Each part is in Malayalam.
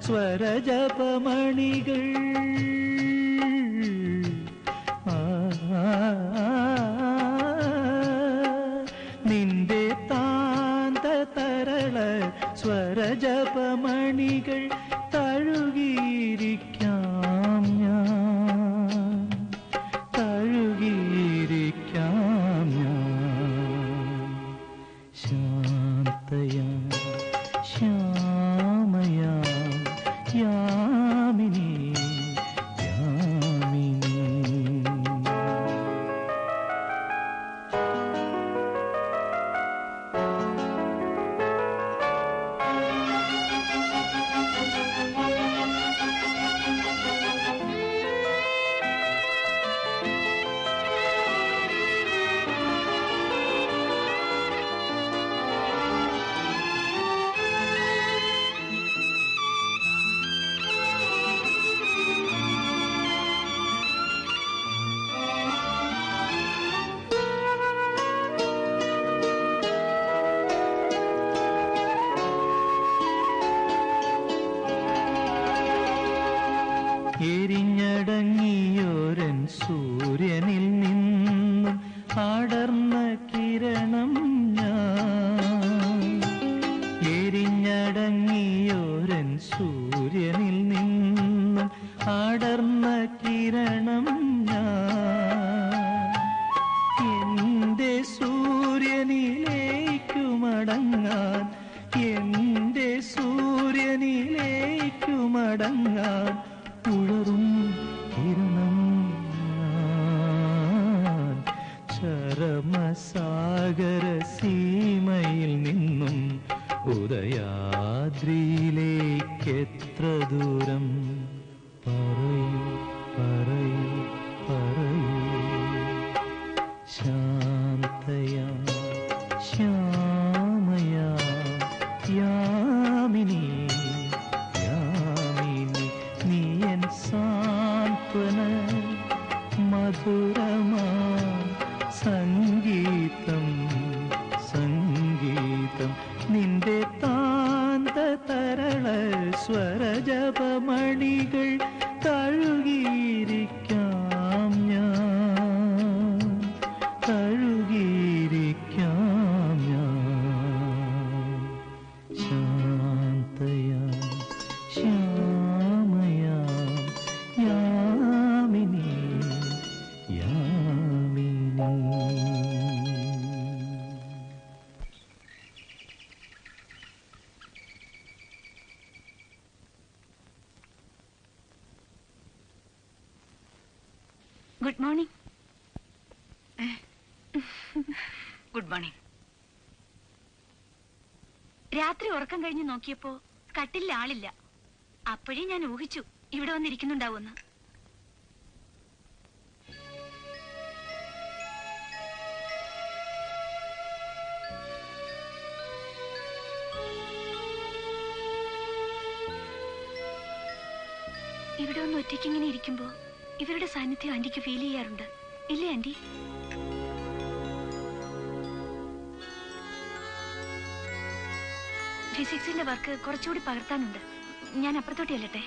സ്വരജപമണികൾ നിന്റെ താന്ത തരള സ്വരജപമണികൾ തഴുകിയിരിക്കാം ഞാൻ, തഴുകിയിരിക്കാം ഞാൻ. ശാന്തയാം ശ്യാമയാം യാമിനി യാമിനി. എരിഞ്ഞടങ്ങിയോരൻ സൂര്യനിൽ നിന്നും അടർന്ന കിരണം ഞാൻ, എരിഞ്ഞടങ്ങിയോരൻ സൂര്യനിൽ നിന്നും അടർന്ന കിരണം ഞാൻ. എന്റെ സൂര്യനിലേക്കു മടങ്ങാൻ, എന്റെ സൂര്യനിലേക്കു മടങ്ങാൻ ഉഴറും കിരണം ഞാൻ. ചരമസാഗര സീമയിൽ നിന്നും ഉദയാദ്രിയിലേക്കെത്ര ദൂരം? പറയൂ പറയൂ പറയൂ. ശാന്തയാം ശ്യാമയാം യാമിനി യാമിനി. നീയൻ സാന്ത്വന മധുരമാ സംഗീതം സംഗീതം. നിന്റെ താന്ത തരള സ്വരജപമണികൾ തഴുകിയിരിക്കാം ഞാൻ, തഴുകിയിരിക്കാം ഞാൻ. ശാന്തയാം ശ്യാമയാം യാമിനി യാമിനി. Good morning. Good morning. രാത്രി ഉറക്കം കഴിഞ്ഞ് നോക്കിയപ്പോ കട്ടിലിൽ ആളില്ല. അപ്പോഴേ ഞാൻ ഊഹിച്ചു ഇവിടെ വന്നിരിക്കുന്നുണ്ടാവുമെന്ന്. ഇവിടെ ഒന്ന് ഒറ്റയ്ക്കിങ്ങനെ ഇരിക്കുമ്പോ ഇവരുടെ സാന്നിധ്യം ആന്റിക്ക് ഫീൽ ചെയ്യാറുണ്ട്, ഇല്ലേ ആന്റി? ഫിസിക്സിന്റെ വർക്ക് കുറച്ചുകൂടി പകർത്താനുണ്ട്. ഞാൻ അപ്പുറത്തോട്ട് ചെല്ലട്ടെ?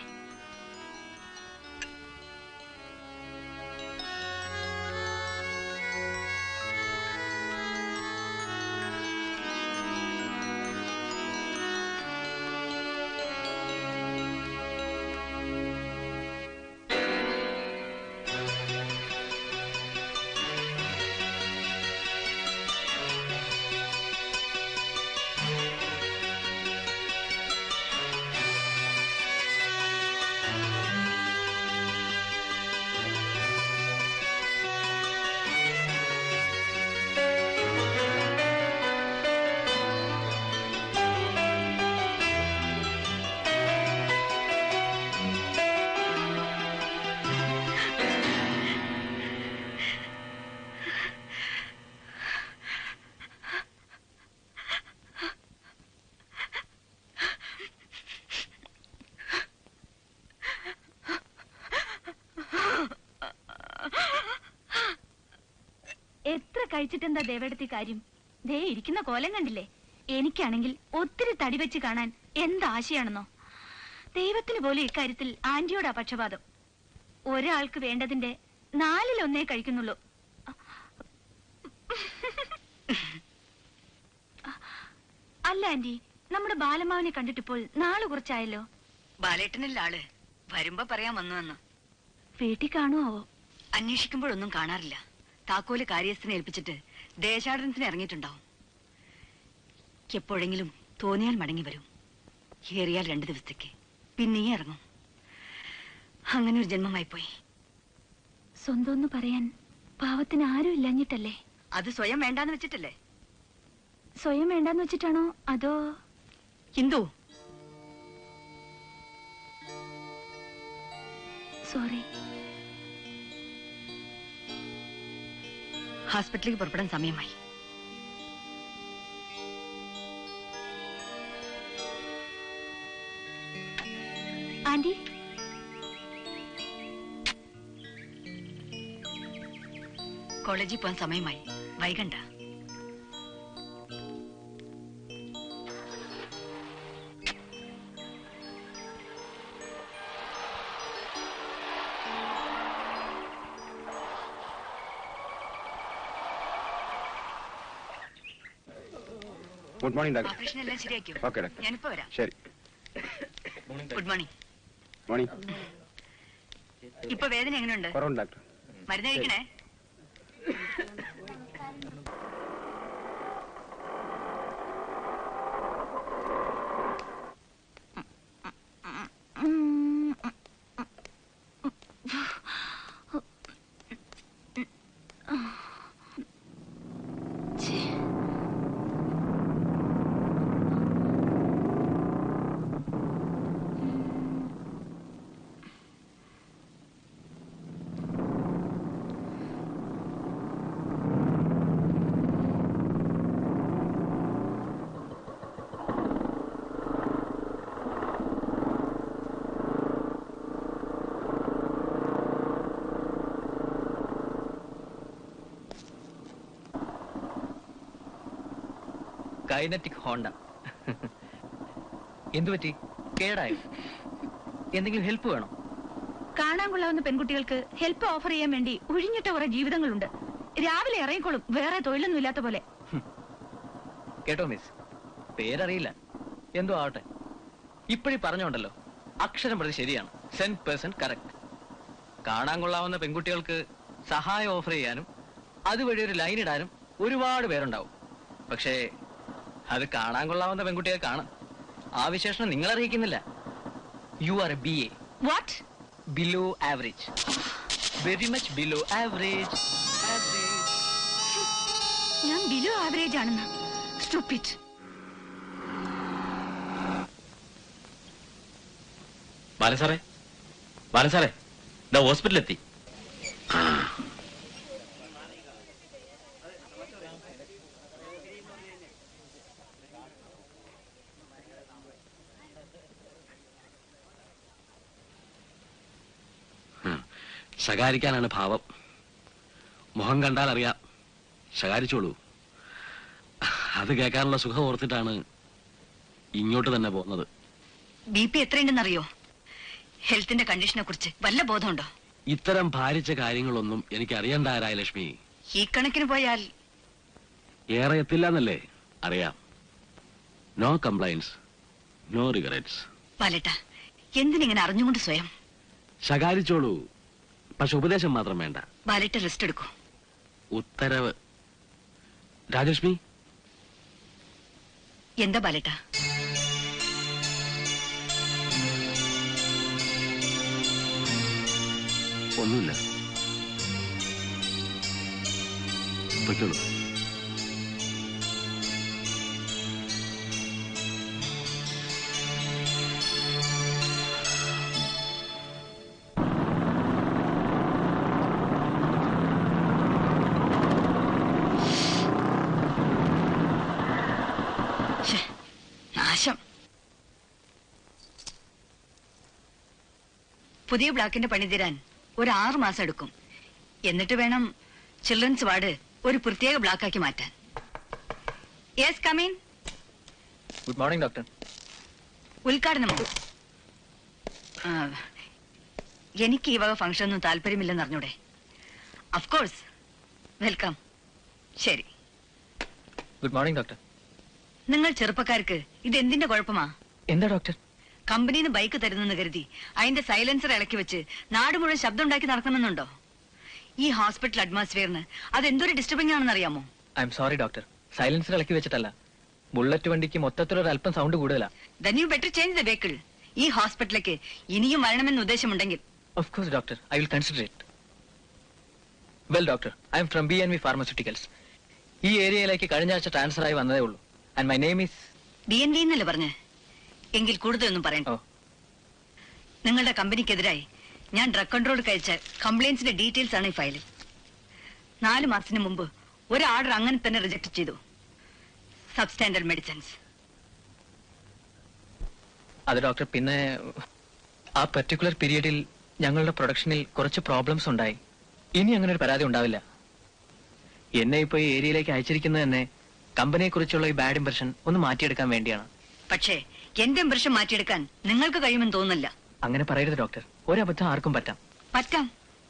എത്ര കഴിച്ചിട്ടെന്താ ദേവേടത്തി കാര്യം? ദേ ഇരിക്കുന്ന കോലം കണ്ടില്ലേ? എനിക്കാണെങ്കിൽ ഒത്തിരി തടി വെച്ച് കാണാൻ എന്താശയാണെന്നോ. ദൈവത്തിന് പോലും ഇക്കാര്യത്തിൽ ആന്റിയോടാ പക്ഷപാതം. ഒരാൾക്ക് വേണ്ടതിന്റെ 4-1 കഴിക്കുന്നുള്ളൂ. അല്ല ആന്റി, നമ്മുടെ ബാലമാവിനെ കണ്ടിട്ടിപ്പോൾ നാള് കുറച്ചായല്ലോ. ബാലേട്ടനല്ല ആള്, വരുമ്പോ പറയാൻ വന്നു. വീട്ടിൽ കാണുവോ? അന്വേഷിക്കുമ്പോഴൊന്നും കാണാറില്ല. താക്കോല് കാര്യസ്ഥനെ ഏൽപ്പിച്ചിട്ട് ദേശാടനത്തിന് ഇറങ്ങിയിട്ടുണ്ടാവും. എപ്പോഴെങ്കിലും തോന്നിയാൽ മടങ്ങി വരും. ഏറിയാൽ 2 ദിവസത്തേക്ക്, പിന്നെയും ഇറങ്ങും. അങ്ങനെ ഒരു ജന്മമായിപ്പോയി. സ്വന്തം പറയാൻ പാവത്തിന് ആരും ഇല്ലഞ്ഞിട്ടല്ലേ? അത് സ്വയം വേണ്ടാന്ന് വെച്ചിട്ടല്ലേ? സ്വയം വേണ്ടാന്ന് വെച്ചിട്ടാണോ അതോ? ഹിന്ദു, സോറി. ഹോസ്പിറ്റലിലേക്ക് പുറപ്പെടാൻ സമയമായി. ആന്റി, കോളേജിൽ പോകാൻ സമയമായി, വൈകണ്ട. Good morning doctor. ഓപ്പറേഷൻ എല്ലാം ശരിയാക്കിയോ? Okay doctor. ഞാനിപ്പോ വരാം. ശരി. Good morning. മോർണിംഗ്. ഇപ്പൊ വേദന എങ്ങനെയുണ്ട്? കുറവുണ്ട് ഡോക്ടർ. മരുന്ന് കഴിക്കണേ. Kinetic Honda. എന്തുപറ്റി? കേടായോ? എന്തെങ്കിലും ഹെൽപ്പ് വേണോ? കാണാൻ കൊള്ളാവുന്ന പെൺകുട്ടികൾക്ക് ഹെൽപ്പ് ഓഫർ ചെയ്യാൻ വേണ്ടി ഒഴിഞ്ഞിട്ട കുറെ ജീവിതങ്ങളുണ്ട്. രാവിലെ ഇറങ്ങിക്കോളും, വേറെ തൊഴിലൊന്നും ഇല്ലാത്ത പോലെ. കേട്ടോ മിസ്, പേരറിയില്ല, എന്തോ ആവട്ടെ. ഇപ്പഴീ പറഞ്ഞോണ്ടല്ലോ, അക്ഷരം പ്രതി ശരിയാണ്. 100% കറക്റ്റ്. കാണാൻ കൊള്ളാവുന്ന പെൺകുട്ടികൾക്ക് സഹായം ഓഫർ ചെയ്യാനും അതുവഴി ഒരു ലൈൻ ഇടാനും ഒരുപാട് പേരുണ്ടാവും. പക്ഷേ അത് കാണാൻ കൊള്ളാവുന്ന പെൺകുട്ടികൾക്കാണ്. ആ വിശേഷണം നിങ്ങൾ അറിയിക്കുന്നില്ല. You are a BA. What? Below average. Very much below average. ഞാൻ ബിലോ ആവറേജ് ആണെന്ന്. സ്റ്റുപ്പിഡ്. ബാലസാറേ, ബാലസാറേ, ഇതാ ഹോസ്പിറ്റലിലെത്തി. ശകാരിക്കാനാണ് ഭാവം. മുഖം കണ്ടാൽ അറിയാം. ശകാരിച്ചോളൂ. അത് കേൾക്കാനുള്ള സുഖം ഓർത്തിട്ടാണ് ഇങ്ങോട്ട് തന്നെ പോകുന്നത്. BP എത്രയുണ്ടെന്നറിയോ? ഹെൽത്തിന്റെ കണ്ടീഷനെ കുറിച്ച് വല്ല ബോധമുണ്ടോ? ഇത്തരം ഭാരിച്ച കാര്യങ്ങളൊന്നും എനിക്ക് അറിയണ്ട രായലക്ഷ്മി. ഈ കണക്കിന് പോയാൽ ഏറെ എത്തില്ലെന്നല്ലേ അറിയാം. No complaints, no regrets. ബാലേട്ട, എന്തിനിങ്ങനെ അറിഞ്ഞുകൊണ്ട് സ്വയം? ശകാരിച്ചോളൂ, പക്ഷെ ഉപദേശം മാത്രം വേണ്ട. ബാലേട്ട റെസ്റ്റ് എടുക്കൂ. ഉത്തരവ്. രാജലക്ഷ്മി, എന്താ ബാലേട്ട? ഒന്നുമില്ല, പൊയ്ക്കോളൂ. നാശം. പുതിയ ബ്ലോക്കിന്റെ പണി തീരാൻ ഒരു 6 മാസം എടുക്കും. എന്നിട്ട് വേണം ചിൽഡ്രൻസ് വാർഡ് ഒരു പ്രത്യേക ബ്ലോക്കാക്കി മാറ്റാൻ. Yes, come in. Good morning doctor. ഉദ്ഘാടനമോ? എനിക്ക് ഈ വക ഫംഗ്ഷൻ ഒന്നും താല്പര്യമില്ലെന്ന് അറിഞ്ഞൂടെ? Of course, welcome. ശരി. Good morning doctor. നിങ്ങൾ ചെറുപ്പക്കാർക്ക് ഇത് എന്തിന്റെ കുഴപ്പമാ? എന്താ ഡോക്ടർ? കമ്പനിന്ന് ബൈക്ക് തരുന്നെന്ന് കരുതി അതിന്റെ സൈലൻസർ ഇളക്കി വെച്ച് നാട് മുഴുവൻ ശബ്ദം ഉണ്ടാക്കി നടക്കണമെന്നുണ്ടോ? ഈ ഹോസ്പിറ്റൽ അറ്റ്മോസ്ഫിയറിന് അതെന്തൊരു ഡിസ്റ്റർബിംഗ് ആണെന്ന് അറിയാമോ? I am sorry doctor, silencer ഇളക്കി വെച്ചിട്ടല്ല. ബുള്ളറ്റ് വണ്ടിക്ക് മൊത്തത്തിലൊരു അല്പം സൗണ്ട് കൂടുതലാ. Then you better change the vehicle. ഈ ഹോസ്പിറ്റലിലേക്ക് ഇനിയും വരണമെന്ന് ഉദ്ദേശമുണ്ടെങ്കിൽ. Of course doctor, I will consider it. Well doctor, I am from B&V Pharmaceuticals. ഈ ഏരിയയിലേക്ക് കഴിഞ്ഞ ആഴ്ച ട്രാൻസ്ഫർ ആയി വന്നതേ ഉള്ളൂ. And my name is B&V എന്നല്ലേ പറഞ്ഞേ? എങ്കിൽ കൂടുതലൊന്നും പറയണ്ട. നിങ്ങളുടെ കമ്പനിക്കെതിരായി ഞാൻ ഡ്രഗ് കൺട്രോൾ കഴിച്ച കംപ്ലൈന്റ്സിന്റെ ഡീറ്റെയിൽസ് ആണ് ഈ ഫയലിൽ. 4 മാസത്തിന് മുമ്പ് ഒരു ഓർഡർ അങ്ങനെ തന്നെ റിജക്ട് ചെയ്തു. Substandard medicines. അത് ഡോക്ടർ, പിന്നെ ആ പെർട്ടിക്കുലർ പീരീഡിൽ ഞങ്ങളുടെ പ്രൊഡക്ഷനിൽ കുറച്ച് പ്രോബ്ലംസ് ഉണ്ടായി. ഇനി അങ്ങനെ ഒരു പരാതി ഉണ്ടാവില്ല. എന്നെ ഇപ്പൊ ഈ ഏരിയയിലേക്ക് അയച്ചിരിക്കുന്നത് തന്നെ കമ്പനിയെ കുറിച്ചുള്ള ഈ ബാഡ് ഇംപ്രഷൻ ഒന്ന് മാറ്റിയെടുക്കാൻ വേണ്ടിയാണ്. പക്ഷേ എന്റെ ഇംപ്രഷൻ മാറ്റിയെടുക്കാൻ നിങ്ങൾക്ക് കഴിയുമെന്ന് തോന്നുന്നില്ല. അങ്ങനെ പറയരുത് ഡോക്ടർ, ഒരബദ്ധം ആർക്കും പറ്റാം,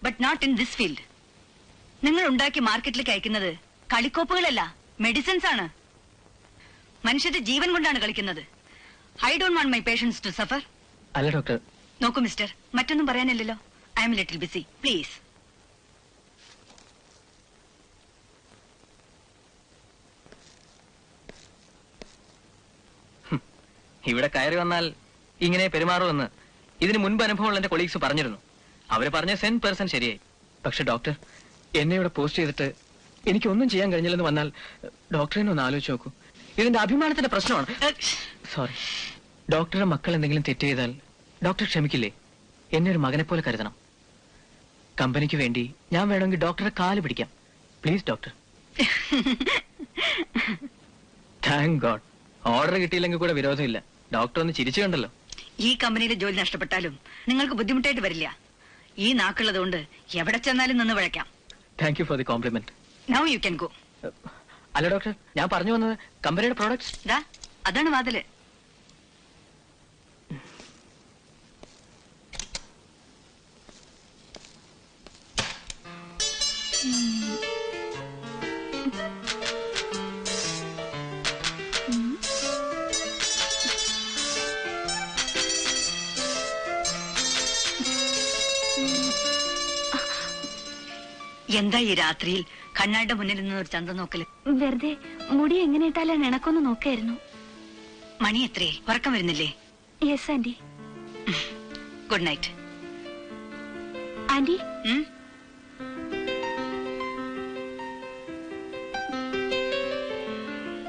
but not in this field. നിങ്ങൾ ഉണ്ടാക്കി മാർക്കറ്റിലേക്ക് അയക്കുന്നത് കളിക്കോപ്പുകളല്ല, മെഡിസിൻസ് ആണ്. മനുഷ്യന്റെ ജീവൻ കൊണ്ടാണ് കളിക്കുന്നത്. I don't want my patients to suffer. അല്ല ഡോക്ടർ. നോക്കൂ മിസ്റ്റർ, മറ്റൊന്നും പറയാനില്ലല്ലോ. I'm little busy, please. ഇവിടെ കയറി വന്നാൽ ഇങ്ങനെ പെരുമാറുമെന്ന് ഇതിന് മുൻപ് അനുഭവമുള്ള എന്റെ കൊളീഗ്സ് പറഞ്ഞിരുന്നു. അവര് പറഞ്ഞ 100% ശരിയായി. പക്ഷെ ഡോക്ടർ, എന്നെ ഇവിടെ പോസ്റ്റ് ചെയ്തിട്ട് എനിക്കൊന്നും ചെയ്യാൻ കഴിഞ്ഞില്ലെന്ന് വന്നാൽ ഡോക്ടറിനെ ഒന്ന് ആലോചിച്ച് നോക്കൂ. ഇതിന്റെ അഭിമാനത്തിന്റെ പ്രശ്നമാണ്. സോറി. ഡോക്ടറുടെ മക്കൾ എന്തെങ്കിലും തെറ്റ് ചെയ്താൽ ഡോക്ടർ ക്ഷമിക്കില്ലേ? എന്നെ ഒരു മകനെ പോലെ കരുതണം. കമ്പനിക്ക് വേണ്ടി ഞാൻ വേണമെങ്കിൽ ഡോക്ടറെ കാല് പിടിക്കാം. Please doctor. Thank God, order കിട്ടിയില്ലെങ്കിൽ കൂടെ വിരോധമില്ല. ഡോക്ടർ ഒന്ന് ചിരിച്ചു കണ്ടല്ലോ. ഈ കമ്പനിയിലെ ജോലി നഷ്ടപ്പെട്ടാലും നിങ്ങൾക്ക് ബുദ്ധിമുട്ടായിട്ട് വരില്ല. ഈ നാക്കുള്ളതുകൊണ്ട് എവിടെ ചെന്നാലും നിന്ന് വിളയ്ക്കാം. Thank you for the compliment. Now you can go. അല്ല ഡോക്ടർ, ഞാൻ പറഞ്ഞു വന്നത് കമ്പനിയുടെ പ്രോഡക്ട്സ്. അതാണ് വാതില്. എന്താ ഈ രാത്രിയിൽ കണ്ണാടിന്റെ മുന്നിൽ നിന്ന് ഒരു ചന്തം നോക്കല്? വെറുതെ മുടി എങ്ങനെ ഇട്ടാലും ഇണക്കൊന്ന് നോക്കായിരുന്നു. മണി എത്രേ? ഉറക്കം വരുന്നില്ലേ? Yes anti. Good night. Anti,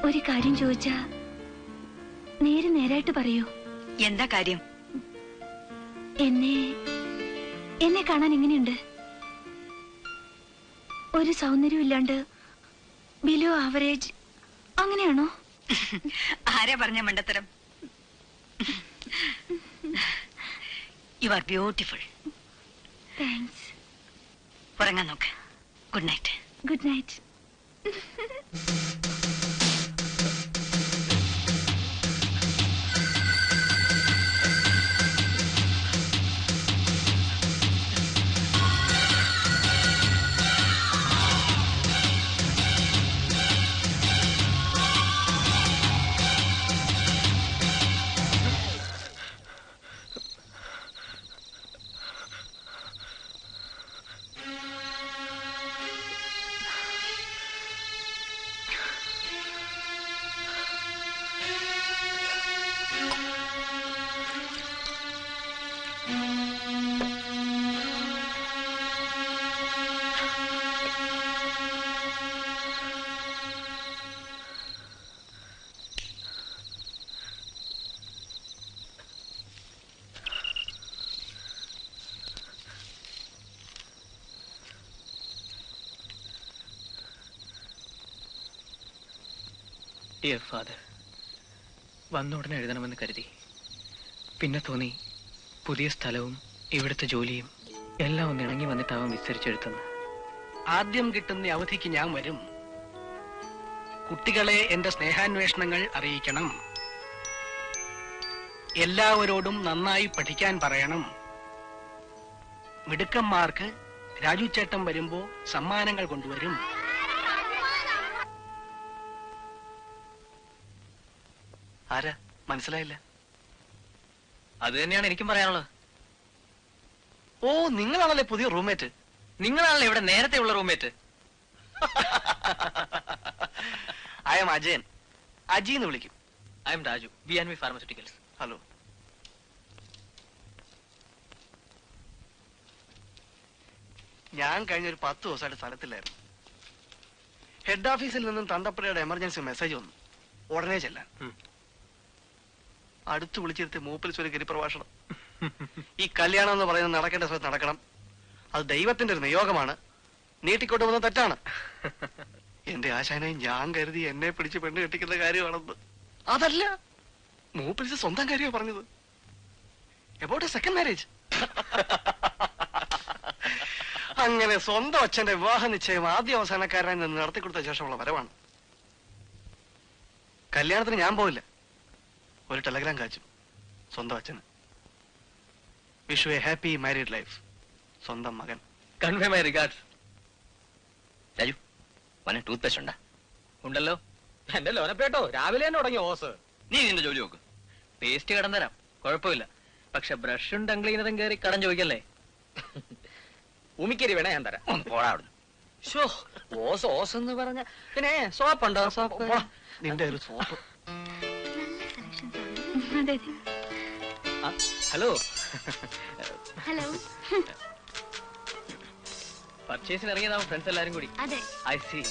ഒരു കാര്യം ചോദിച്ചാ നേരായിട്ട് പറയൂ. എന്താ കാര്യം? എന്നെ കാണാൻ എങ്ങനെയുണ്ട്? ഒരു സൗന്ദര്യം ഇല്ലാണ്ട് ബിലോ ആവറേജ് അങ്ങനെയാണോ? ആരാ പറഞ്ഞ മണ്ടത്തരം? U are beautiful. താങ്ക്സ്. ഉറങ്ങാൻ നോക്ക്. Good night. Good night. Dear father, വന്ന ഉടനെ എഴുതണമെന്ന് കരുതി. പിന്നെ തോന്നി പുതിയ സ്ഥലവും ഇവിടുത്തെ ജോലിയും എല്ലാം ഒന്ന് ഇണങ്ങി വന്നിട്ടാവാൻ വിസ്തരിച്ചെഴുത്തുന്നു. ആദ്യം കിട്ടുന്ന അവധിക്ക് ഞാൻ വരും. കുട്ടികളെ എന്റെ സ്നേഹാന്വേഷണങ്ങൾ അറിയിക്കണം. എല്ലാവരോടും നന്നായി പഠിക്കാൻ പറയണം. മിടുക്കന്മാർക്ക് രാജു ചേട്ടൻ വരുമ്പോ സമ്മാനങ്ങൾ കൊണ്ടുവരും. ആരാ മനസ്സിലായില്ല? അത് തന്നെയാണ് എനിക്കും പറയാനുള്ളത്. ഓ, നിങ്ങളാണല്ലേ പുതിയ റൂംമേറ്റ്. നിങ്ങളാണല്ലേ ഇവിടെ നേരത്തെ ഉള്ള roommate. I M Ajayan. Aji എന്ന് വിളിക്കും. I M Raju, B&V pharmaceuticals. Hello. ഞാൻ കഴിഞ്ഞ ഒരു 10 ദിവസമായിട്ട് സ്ഥലത്തില്ലായിരുന്നു. ഹെഡ് ഓഫീസിൽ നിന്നും തണ്ടപ്പുഴയുടെ എമർജൻസി മെസ്സേജ് വന്നു, ഉടനെ ചെല്ലാൻ. അടുത്ത് വിളിച്ചിരുത്തി മൂപ്പിൽ ഒരു ഗിരിപ്രഭാഷണം. ഈ കല്യാണം എന്ന് പറയുന്നത് നടക്കേണ്ട സ്ഥലത്ത് നടക്കണം, അത് ദൈവത്തിന്റെ ഒരു നിയോഗമാണ്, നീട്ടിക്കൊണ്ടു വന്ന തെറ്റാണ്. എന്റെ ആശാനെ ഞാൻ കരുതി എന്നെ പിടിച്ച് പെണ്ണ് കെട്ടിക്കുന്ന കാര്യമാണെന്ന്. അതല്ല, മൂപ്പിൽ സ്വന്തം കാര്യമാണ് പറഞ്ഞത്. About A second marriage. അങ്ങനെ സ്വന്തം അച്ഛന്റെ വിവാഹ നിശ്ചയം ആദ്യ അവസാനക്കാരനായി നിന്ന് നടത്തിക്കൊടുത്ത ശേഷമുള്ള വരവാണ്. കല്യാണത്തിന് ഞാൻ പോയില്ല, ഒരു ടെലഗ്രാം കാച്ചു സ്വന്തം അച്ഛന്. Wish you A happy married life, സ്വന്തം മകൻ. Convey my regards. രാജു, വന ടൂത്ത് പേസ്റ്റ് ഉണ്ടാ? ഉണ്ടല്ലോ. എന്റെ ലോനപ്പേട്ടോ രാവിലെ തന്നെ തുടങ്ങി ഓസ്. നീ നിന്റെ ജോലി നോക്ക്. പേസ്റ്റ് കടം തരാം, കുഴപ്പമില്ല. പക്ഷെ ബ്രഷും ടംഗ്ലീനതും കയറി കടം ചോദിക്കല്ലേ. ഉമിക്കരി വേണേ ഞാൻ തരാം. പോടാ അവിടുന്ന്. ഷോ, ഓസ് ഓസ് എന്ന് പറഞ്ഞ പിന്നെ സോപ്പുണ്ടോ? സോപ്പ്. നിന്റെ ഒരു സോപ്പ്. അതെ. ഹലോ. ഹലോ. പർച്ചേസിന് ഇറങ്ങിയതാവും ഫ്രണ്ട്സ് എല്ലാരും കൂടി. അതെ. I C.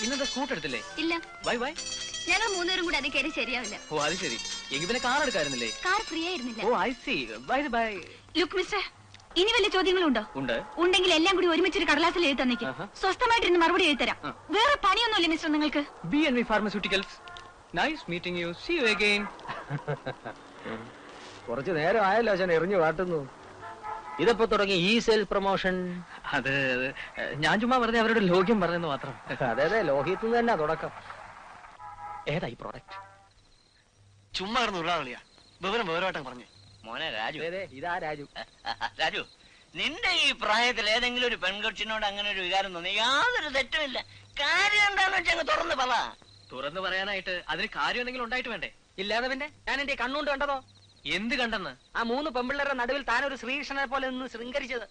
ഇന്നത്തെ സ്കൂട്ട് എടുത്തില്ലേ? ഇല്ല. Bye bye. ഞങ്ങൾ മൂന്നുപേരും കൂടി അത് കയറി ശരിയാവില്ല. ഓ അത് ശരി. എങ്കിൽ പിന്നെ കാർ എടുക്കായിരുന്നില്ലേ? കാർ ഫ്രീ ആയിരുന്നില്ല. Oh I see. Bye bye. Look mister, ഇനി വല്ല ചോദ്യങ്ങളുണ്ടോ? ഉണ്ട്. ഉണ്ടെങ്കിൽ എല്ലാം കൂടി ഒരുമിച്ചൊരു കടലാസിൽ എഴുതി തന്നേക്ക്. സ്വസ്ഥമായിട്ടിരുന്ന് മറുപടി എഴുതി തരാം. വേറെ പണിയൊന്നുമില്ല മിസ്റ്റർ നിങ്ങൾക്ക്? B&V pharmaceuticals. Nice meeting you. See you again. കുറച്ചു നേരം ആയല്ലോ അച്ഛൻ എറിഞ്ഞു കാട്ടുന്നു. ഇതിപ്പോ തുടങ്ങി ഈ സെൽഫ് പ്രൊമോഷൻ. അത് ഞാൻ ചുമ്മാ വെറുതെ അവരുടെ ലോക്യം പറഞ്ഞെന്ന് മാത്രം. അതെ അതെ, ലോഹിത്ത് തന്നെ തുടക്കം. ഏതാ ഈ പ്രോഡക്റ്റ്? ചുമ്മാ ഇരുന്ന് ഉള്ളാളിയാ. വിവരമായിട്ടും പറഞ്ഞു. മോനെ രാജു. ഇതാ രാജു. രാജു, നിന്റെ ഈ പ്രായത്തിൽ ഏതെങ്കിലും ഒരു പെൺകൊച്ചിനോട് അങ്ങനെ ഒരു വികാരം തോന്നി യാതൊരു തെറ്റുമില്ല. കാര്യം എന്താന്ന് വെച്ചാൽ തുറന്ന് പറ. തുറന്നു പറയാനായിട്ട് അതിന് കാര്യം എന്തെങ്കിലും ഉണ്ടായിട്ട് വേണ്ടേ? ഇല്ലാതെ പിന്നെ ഞാൻ എന്റെ കണ്ണുകൊണ്ട് കണ്ടതോ? എന്ത് കണ്ടെന്ന്? ആ 3 പെമ്പിള്ളേരുടെ നടുവിൽ താനൊരു ശ്രീകൃഷ്ണനെ പോലെ നിന്ന് ശൃംഗരിച്ചത്.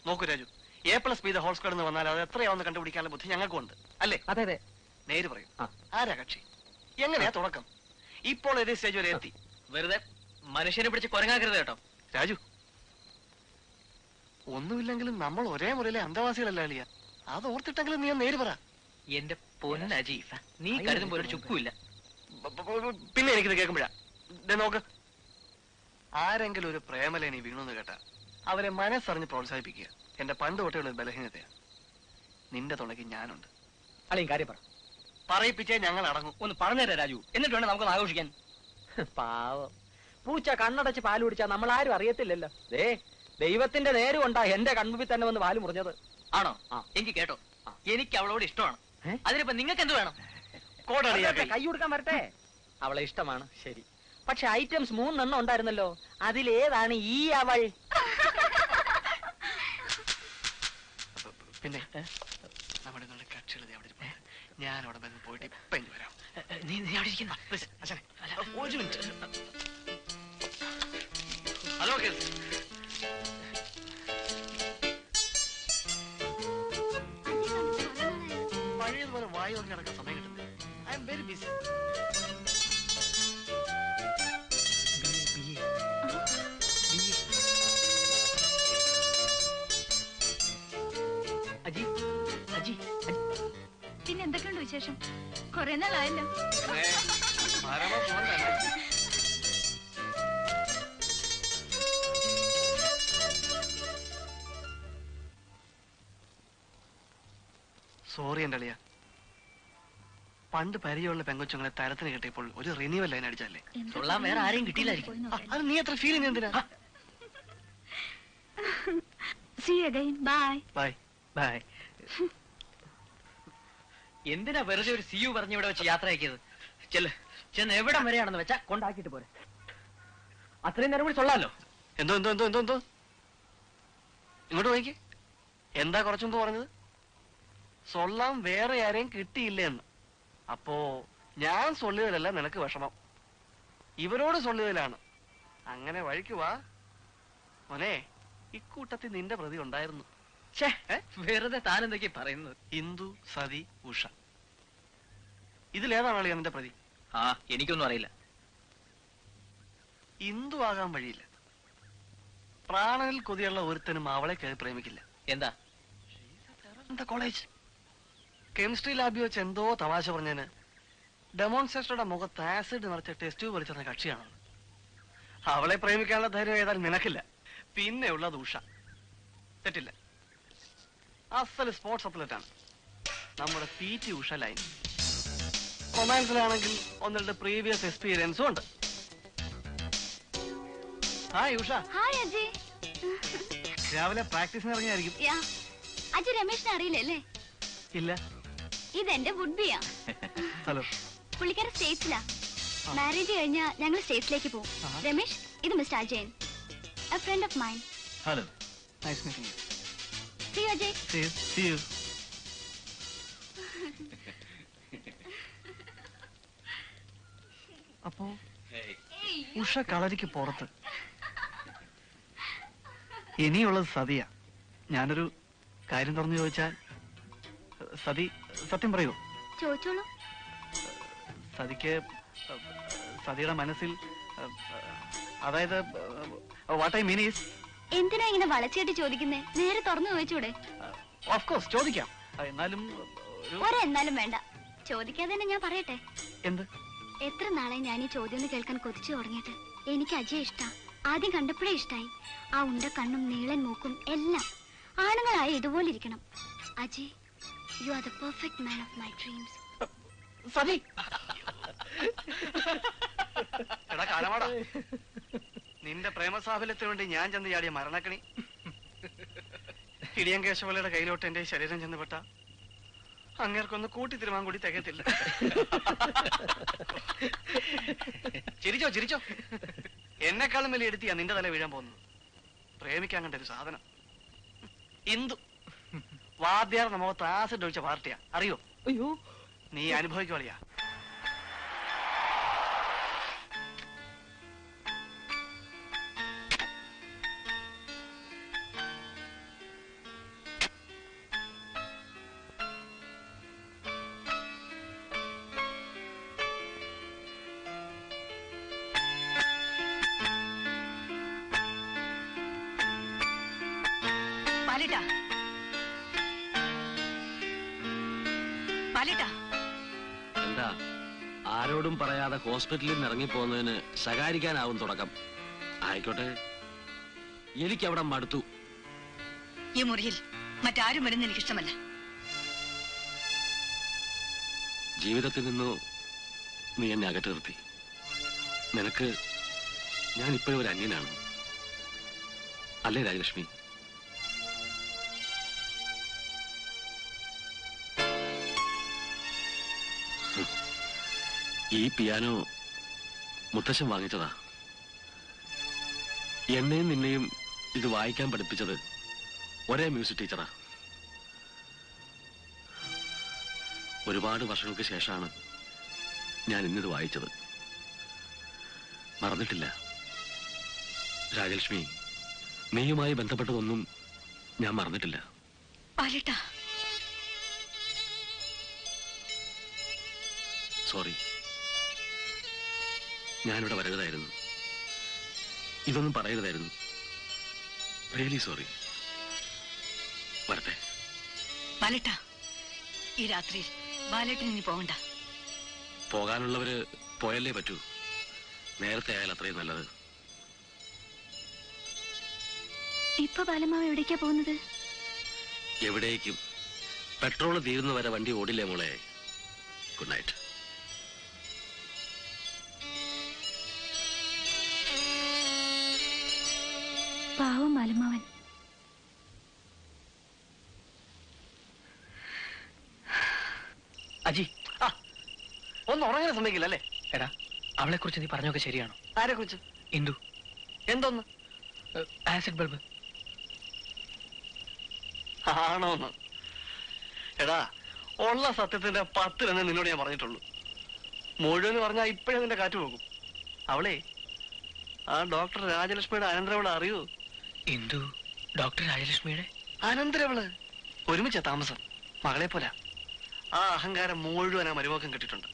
നോക്കൂ രാജു, A+B ഹോൾ സ്ക്വയർ എന്ന് വന്നാൽ അത് എത്രയാവുന്ന കണ്ടുപിടിക്കാനുള്ള ബുദ്ധി ഞങ്ങൾക്കും ഉണ്ട് അല്ലേ? അതെ അതെ. നേര് പറയും. ആരാ കക്ഷി? എങ്ങനെയാ തുടക്കം? ഇപ്പോൾ ഏത് സ്റ്റേജ് വരെ എത്തി? വെറുതെ മനുഷ്യനെ പിടിച്ച് കുരങ്ങാക്കരുത് കേട്ടോ രാജു. ഒന്നുമില്ലെങ്കിലും നമ്മൾ ഒരേ മുറിയിലെ അന്തവാസികളല്ല അളിയ. അത് ഓർത്തിട്ടെങ്കിലും നീ നേര് പറ. എന്റെ പൊന്നജി, നീ കരുതും പോലെ ഒരു ചുക്കുമില്ല. പിന്നെ എനിക്കിത് കേൾക്കുമ്പോഴാ നോക്ക്, ആരെങ്കിലും ഒരു പ്രേമലേനി വീണെന്ന് കേട്ടാ അവരെ മനസ്സറിഞ്ഞ് പ്രോത്സാഹിപ്പിക്കുക എന്റെ പണ്ട് തൊട്ടുള്ള ഒരു ബലഹീനതയാ. നിന്റെ തുണയ്ക്ക് ഞാനുണ്ട്. അളിയും കാര്യം പറ. പറയിപ്പിച്ചേ ഞങ്ങൾ അടങ്ങും. ഒന്ന് പറഞ്ഞുതരാം രാജു, എന്നിട്ട് വേണം നമുക്കൊന്ന് ആഘോഷിക്കാൻ. പാവം പൂച്ച കണ്ണടച്ച് പാല് കുടിച്ചാ നമ്മൾ ആരും അറിയത്തില്ലല്ലോ. ദൈവത്തിന്റെ നേര് കൊണ്ടാ എന്റെ കൺമുമ്പിൽ തന്നെ വന്ന് പാല് മുറിഞ്ഞത്. ആണോ? എനിക്ക് കേട്ടോ, എനിക്ക് അവളോട് ഇഷ്ടമാണ്. അതിനിപ്പോ നിങ്ങൾക്ക് എന്ത് വേണം? കൈ കൊടുക്കാൻ വരട്ടെ. അവളെ ഇഷ്ടമാണ്, ശരി. പക്ഷെ ഐറ്റംസ് 3 എണ്ണം ഉണ്ടായിരുന്നല്ലോ, അതിലേതാണ് ഈ അവൾ? പിന്നെ നമ്മുടെ കക്ഷികൾ ഞാൻ അവിടെ പോയിട്ട് ഇപ്പൊ വരാം. നീ അവിടെ ഇരിക്കുന്ന. ഒരു മിനിറ്റ്. Hello case. പഴയതുപോലെ വായു പറഞ്ഞ് നടക്കാൻ സമയം കിട്ടുന്നില്ല. I am very busy. Aji, Aji, പിന്നെ എന്തൊക്കെയുണ്ട് വിശേഷം? കുറെ നാളായല്ലോ. സോറി എന്റെ അളിയ. പണ്ട് പരിചയമുള്ള പെങ്കൊച്ചുങ്ങളെ തരത്തിന് കിട്ടിയപ്പോൾ ഒരു റിന്യൂവൽ ലൈൻ അടിച്ചല്ലേ. തൊള്ളാൻ വേറെ ആരെയും കിട്ടിയില്ലായിരിക്കും. അത് നീ എത്ര ഫീൽ ചെയ്യുന്ന എന്തിനാ? See you again. Bye. Bye. Bye. എന്തിനാ വെറുതെ ഒരു സിയു പറഞ്ഞ് ഇവിടെ വെച്ച് യാത്ര അയക്കിയത്? ചെന്ന് എവിടം വരെയാണെന്ന് വെച്ചാ കൊണ്ടാക്കിട്ട് പോരെ. അത്രയും നേരം കൂടി ചൊല്ലാലോ. എന്തോ എന്തോ എന്തോ എന്തോ എന്തോ ഇങ്ങോട്ട് നോക്കി. എന്താ കുറച്ചുമ്പോ പറഞ്ഞത്? സൊല്ലാം വേറെ ആരെയും കിട്ടിയില്ല എന്ന്. അപ്പോ ഞാൻ സൊല്ലിയതിലല്ല നിനക്ക് വിഷമം, ഇവരോട് സൊല്ലിയതിലാണ്. അങ്ങനെ വഴിക്ക് വാ മോനെ. ഇക്കൂട്ടത്തിൽ നിന്റെ പ്രതി ഉണ്ടായിരുന്നു. വെറുതെ താൻ എന്തൊക്കെയാ പറയുന്നത്? ഇന്ദു, സതി, ഉഷ, ഇതിലേതാണ് അളിയാ നിന്റെ പ്രതി? ആ, എനിക്കൊന്നും അറിയില്ല. ഇന്ദു ആകാൻ വഴിയില്ല. പ്രാണനിൽ കൊതിയുള്ള ഒരുത്തനും അവളെ കയറി പ്രേമിക്കില്ല. എന്താ കോളേജ് കെമിസ്ട്രി ലാബിൽ വെച്ച് എന്തോ തമാശ പറഞ്ഞതിന് ഡെമോൺസ്ട്രേറ്ററുടെ മുഖത്ത് ആസിഡ് നിറച്ച ടെസ്റ്റ് ട്യൂബ് വലിച്ചെന്ന കക്ഷിയാണ്. അവളെ പ്രേമിക്കാനുള്ള ധൈര്യം ഏതായാലും നിനക്കില്ല. പിന്നെ ഉള്ളത് ഉഷ. തെറ്റില്ല, അസൽ സ്പോർട്സ് അത്ലറ്റാണ് നമ്മുടെ PT ഉഷ ലൈൻ. റൊമാൻസിലാണെങ്കിൽ ഒന്ന് രണ്ട് പ്രീവിയസ് എക്സ്പീരിയൻസും ഉണ്ട്. ഹായ് ഉഷ. ഹായ് അജയ്. രാവിലെ പ്രാക്ടീസിന് ഇറങ്ങിയായിരിക്കും. അജയ് രമേശിനെ അറിയില്ലല്ലേ? ഇല്ല. ഇതെന്റെ വുഡ്ബിയാ. ഹലോ. പുള്ളിക്കാരൻ സ്റ്റേറ്റ്സിലാ. മാരേജ് കഴിഞ്ഞാൽ ഞങ്ങൾ സ്റ്റേറ്റ്സിലേക്ക് പോകും. രമേശ്, ഇത് mister Ajayan, a friend of mine. Hello. Nice meeting U. See you, Ajay. See you. അപ്പോ ഉഷ കളരിക്ക് പുറത്ത്, ഇനിയുള്ളത് സതിയാ. ഞാനൊരു കാര്യം തുറന്നു ചോദിച്ചാൽ സതി സത്യം പറയൂ? ചോദിച്ചോളൂ. സതിക്ക് സതിയുടെ മനസ്സിൽ, അതായത് വാട്ട് ഐ മീൻ ഈസ്. എന്തിനാ ഇങ്ങനെ വളച്ചേട്ട് ചോദിക്കുന്നേ? നേരെ തുറന്നു ചോദിച്ചൂടെ? ഓഫ് കോഴ്സ് ചോദിക്കാം. എന്നാലും എന്നാലും വേണ്ട, ചോദിക്കാതെ തന്നെ ഞാൻ പറയട്ടെ. എന്ത്? എത്ര നാളെ ഞാൻ ഈ ചോദ്യം ഒന്ന് കേൾക്കാൻ കൊതിച്ചു തുടങ്ങിയിട്ട്. എനിക്ക് അജയ് ഇഷ്ടാ. ആദ്യം കണ്ടപ്പോഴേ ഇഷ്ടായി. ആ ഉണ്ട കണ്ണും നീളൻ മൂക്കും എല്ലാം. ആണുങ്ങളായ ഇതുപോലെ ഇരിക്കണം. Ajay, you are the perfect man of my dreams. Sati, എടാ കാലമാടാ, നിന്റെ പ്രേമസാഫല്യത്തിന് വേണ്ടി ഞാൻ ചെന്ന് ചാടിയ മരണക്കണി. ഇടിയൻ കേശവലയുടെ കയ്യിലോട്ട് എന്റെ ശരീരം ചെന്നുപെട്ട അങ്ങേർക്കൊന്ന് കൂട്ടി തിരുമാൻ കൂടി തികയത്തില്ല. ചിരിച്ചോ ചിരിച്ചോ. എന്നെക്കാളും വലിയ എടുത്തിയാ നിന്റെ തല വീഴാൻ പോകുന്നത്. പ്രേമിക്കാൻ കണ്ട ഒരു സാധനം. ഇന്ദു വാദ്യാർ മുഖത്ത് ആസിഡ് ഒഴിച്ച പാർട്ടിയാ, അറിയോ? അയ്യോ, നീ അനുഭവിക്കോളിയാ. എന്താ ആരോടും പറയാതെ ഹോസ്പിറ്റലിൽ നിന്ന് ഇറങ്ങിപ്പോകുന്നതിന് ശകാരിക്കാനാവും തുടക്കം. ആയിക്കോട്ടെ, എനിക്കവിടെ മടുത്തു. ഈ മുറിയിൽ മറ്റാരും വരുന്ന എനിക്കിഷ്ടമല്ല. ജീവിതത്തിൽ നിന്നു നീ എന്നെ അകറ്റി നിർത്തി. നിനക്ക് ഞാൻ ഇപ്പോഴും ഒരു അന്യനാണ്, അല്ലേ രാജലക്ഷ്മി? ഈ പിയാനോ മുത്തശ്ശൻ വാങ്ങിച്ചതാ. എന്നെയും നിന്നെയും ഇത് വായിക്കാൻ പഠിപ്പിച്ചത് ഒരേ മ്യൂസിക് ടീച്ചറാ. ഒരുപാട് വർഷങ്ങൾക്ക് ശേഷമാണ് ഞാൻ ഇന്നിത് വായിച്ചത്. മറന്നിട്ടില്ല രാജലക്ഷ്മി, നീയുമായി ബന്ധപ്പെട്ടതൊന്നും ഞാൻ മറന്നിട്ടില്ല. സോറി, ഞാനിവിടെ വരരുതായിരുന്നു. ഇതൊന്നും പറയരുതായിരുന്നു. Really sorry. വരട്ടെ. ബാലേട്ട, ഈ രാത്രിയിൽ ബാലേട്ടൻ ഇനി പോകണ്ട. പോകാനുള്ളവര് പോയല്ലേ പറ്റൂ. നേരത്തെ ആയാൽ അത്രയും നല്ലത്. ഇപ്പൊ ബാലമാവ് എവിടേക്കാ പോകുന്നത്? എവിടേക്കും. പെട്രോൾ തീരുന്നവരെ വണ്ടി ഓടില്ലേ മോളെ. Good night. പാവം ബാലമാവൻ. അജി, ഒന്ന് ഉറങ്ങാൻ സമ്മതിക്കില്ല അല്ലേ? എടാ, അവളെ കുറിച്ച് നീ പറഞ്ഞൊക്കെ ശരിയാണോ? ആരെ കുറിച്ച്? ഇന്ദു. എന്തോന്ന്? Acid bulb. ആണോന്ന്? എടാ, ഉള്ള സത്യത്തിന്റെ 10 എന്ന് നിന്നോട് ഞാൻ പറഞ്ഞിട്ടുള്ളൂ. മുഴുവൻ പറഞ്ഞാൽ ഇപ്പോഴേ നിന്റെ കാറ്റ് പോകും. അവളെ ആ ഡോക്ടർ രാജലക്ഷ്മിയുടെ അനന്തരവളെ അറിയൂ? എന്തു ഡോക്ടർ രാജലക്ഷ്മിയുടെ അനന്തരവള് ഒരുമിച്ച താമസം, മകളെ പോലെ. ആ അഹങ്കാരം മുഴുവൻ ആ മരുമക്കം കിട്ടിയിട്ടുണ്ട്.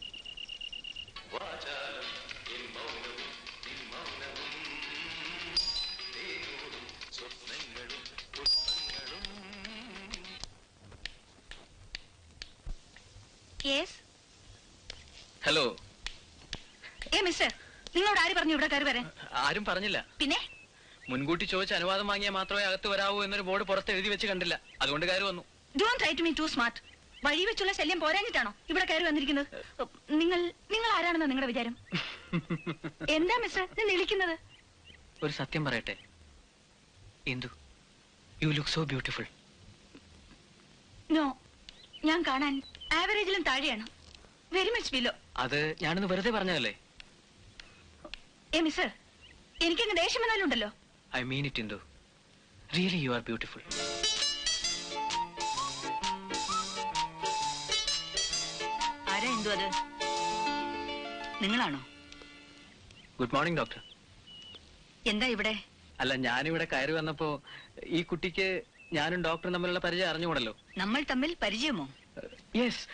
ഹലോ. മിസ്റ്റർ, നിങ്ങളോട് ആര് പറഞ്ഞു ഇവിടെ കയറി വരാൻ? ആരും പറഞ്ഞില്ല. പിന്നെ മുൻകൂട്ടി ചോദിച്ച് അനുവാദം വാങ്ങിയാൽ മാത്രമേ അകത്ത് വരാവൂ എന്നൊരു ബോർഡ് പുറത്ത് എഴുതി വെച്ച് കണ്ടില്ല. അതുകൊണ്ട് കയറി വന്നു. Don't try to me too smart. വഴി വെച്ചുള്ള ശല്യം പോരാഞ്ഞിട്ടാണോ ഇവിടെ കയറി വന്നിരിക്കുന്നത്? നിങ്ങൾ ആരാണെന്നോ നിങ്ങളുടെ വിചാരം? എന്താ മിസ്റ്റർ നിങ്ങൾ വിളിക്കുന്നത്? ഒരു സത്യം പറയട്ടെ Indu, you look so beautiful. No, ഞാൻ കാണാൻ ആവറേജിലും താഴെയാണ്. Very much below. അത് ഞാനൊന്ന് വെറുതെ പറഞ്ഞതല്ലേ. മിസ്റ്റർ, എനിക്കങ്ങ് ദേഷ്യം വന്നാലുണ്ടല്ലോ. I mean it Indu. Really you are beautiful. ആരാ ഇന്ദു അത്? നിങ്ങളാണോ? Good morning doctor. എന്താ ഇവിടെ? അല്ല, ഞാനിവിടെ കയറി വന്നപ്പോ ഈ കുട്ടിക്ക് ഞാനും ഡോക്ടറും തമ്മിലുള്ള പരിചയം അറിഞ്ഞുകൂടല്ലോ. നമ്മൾ തമ്മിൽ പരിചയമോ? യെസ്,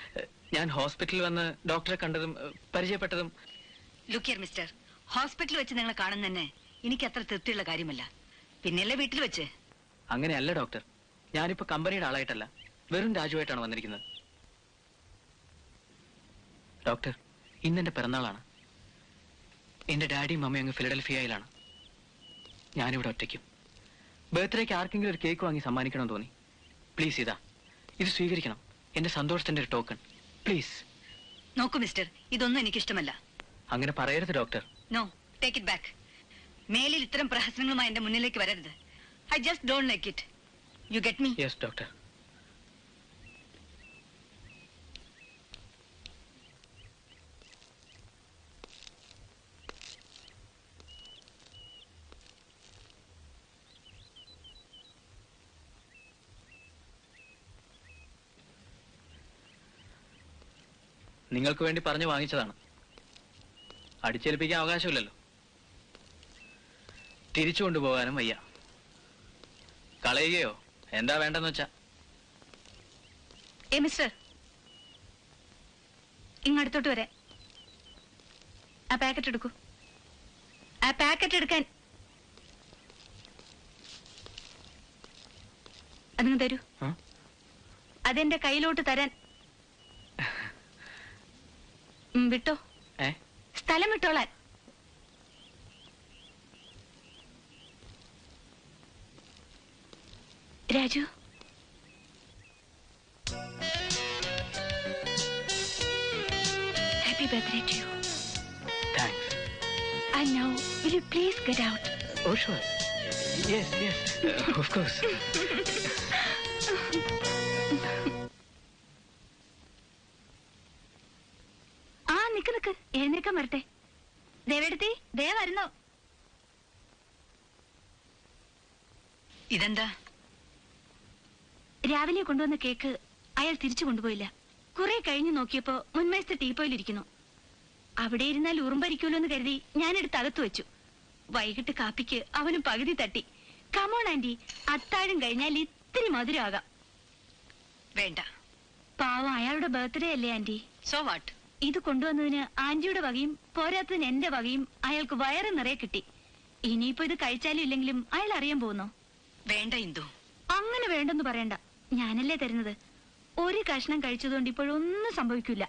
ഞാൻ ഹോസ്പിറ്റലിൽ വന്ന് ഡോക്ടറെ കണ്ടതും പരിചയപ്പെട്ടതും. ലുക്ക് ഹിയർ മിസ്റ്റർ, ഹോസ്പിറ്റലിൽ വെച്ച് നിങ്ങളെ കാണുന്ന തന്നെ എനിക്ക് അത്ര തൃപ്തിയുള്ള കാര്യമല്ല. പിന്നെയല്ലേ വീട്ടിൽ വെച്ച്? അങ്ങനെയല്ല ഡോക്ടർ, ഞാനിപ്പോ കമ്പനിയുടെ ആളായിട്ടല്ല, വെറും രാജുവായിട്ടാണ് വന്നിരിക്കുന്നത്. ഡോക്ടർ, ഇന്നെന്റെ പിറന്നാളാണ്. എന്റെ ഡാഡിയും മമ്മയും അങ്ങ് ഫിലഡൽഫിയയിലാണ്. ഞാനിവിടെ ഒറ്റയ്ക്കും. ബർത്ത്ഡേക്ക് ആർക്കെങ്കിലും ഒരു കേക്ക് വാങ്ങി സമ്മാനിക്കണം തോന്നി. പ്ലീസ് ഇതാ, ഇത് സ്വീകരിക്കണം. എന്റെ സന്തോഷത്തിന്റെ ഒരു ടോക്കൺ, പ്ലീസ്. നോക്കൂ മിസ്റ്റർ, ഇതൊന്നും എനിക്കിഷ്ടമല്ല. അങ്ങനെ പറയരുത് doctor. No, take it back. മേലിൽ ഇത്തരം പ്രഹസനങ്ങളുമായി എന്റെ മുന്നിലേക്ക് വരരുത്. I just don't like it. You get me? Yes doctor. നിങ്ങൾക്ക് വേണ്ടി പറഞ്ഞു വാങ്ങിച്ചതാണ്. അടിച്ചേൽപ്പിക്കാൻ അവകാശമില്ലല്ലോ. തിരിച്ചു കൊണ്ടുപോകാനും വയ്യ. കളയുകയോ എന്താ വേണ്ടെന്ന് വെച്ചാ. മിസ്റ്റർ, ഇങ്ങടുത്തോട്ട് വരെ. ആ പാക്കറ്റ് എടുക്കൂ. ആ പാക്കറ്റ് എടുക്കാൻ. അതിന് തരൂ. അതെന്റെ കയ്യിലോട്ട് തരാൻ. വിട്ടോ. സ്ഥലം വിട്ടോളാൻ. Raju, happy birthday to you. Thanks. And now, will you please get out? Oh, sure. Yes, yes, of course. നിക്ക് എഴുന്നേക്കാൻ വരട്ടെ. ദേവേടത്തി, ദേ വരുന്നോ. ഇതെന്താ? രാവിലെ കൊണ്ടുവന്ന കേക്ക് അയാൾ തിരിച്ചു കൊണ്ടുപോയില്ല. കുറെ കഴിഞ്ഞു നോക്കിയപ്പോ മുൻവശത്തെ ടീപ്പോയിലിരിക്കുന്നു. അവിടെ ഇരുന്നാൽ ഉറുമ്പരിക്കൂലോ എന്ന് കരുതി ഞാനെടുത്ത് അകത്തു വെച്ചു. വൈകിട്ട് കാപ്പിക്ക് അവനും പകുതി തട്ടി. കമോൺ ആന്റി, അത്താഴം കഴിഞ്ഞാൽ ഇത്തിരി മധുരമാകാം. വേണ്ട, പാവം അയാളുടെ ബർത്ത്ഡേ അല്ലേ ആന്റി. So what? ഇത് കൊണ്ടുവന്നതിന് ആന്റിയുടെ വകയും പോരാത്തതിന് എന്റെ വകയും അയാൾക്ക് വയറ് നിറയെ കിട്ടി. ഇനിയിപ്പോ ഇത് കഴിച്ചാലും ഇല്ലെങ്കിലും അയാൾ അറിയാൻ പോകുന്നോ? വേണ്ട ഇന്ദു, അങ്ങനെ വേണ്ടെന്ന് പറയണ്ട. ഞാനല്ലേ തരുന്നത്. ഒരു കഷ്ണം കഴിച്ചതുകൊണ്ട് ഇപ്പോഴൊന്നും സംഭവിക്കില്ല.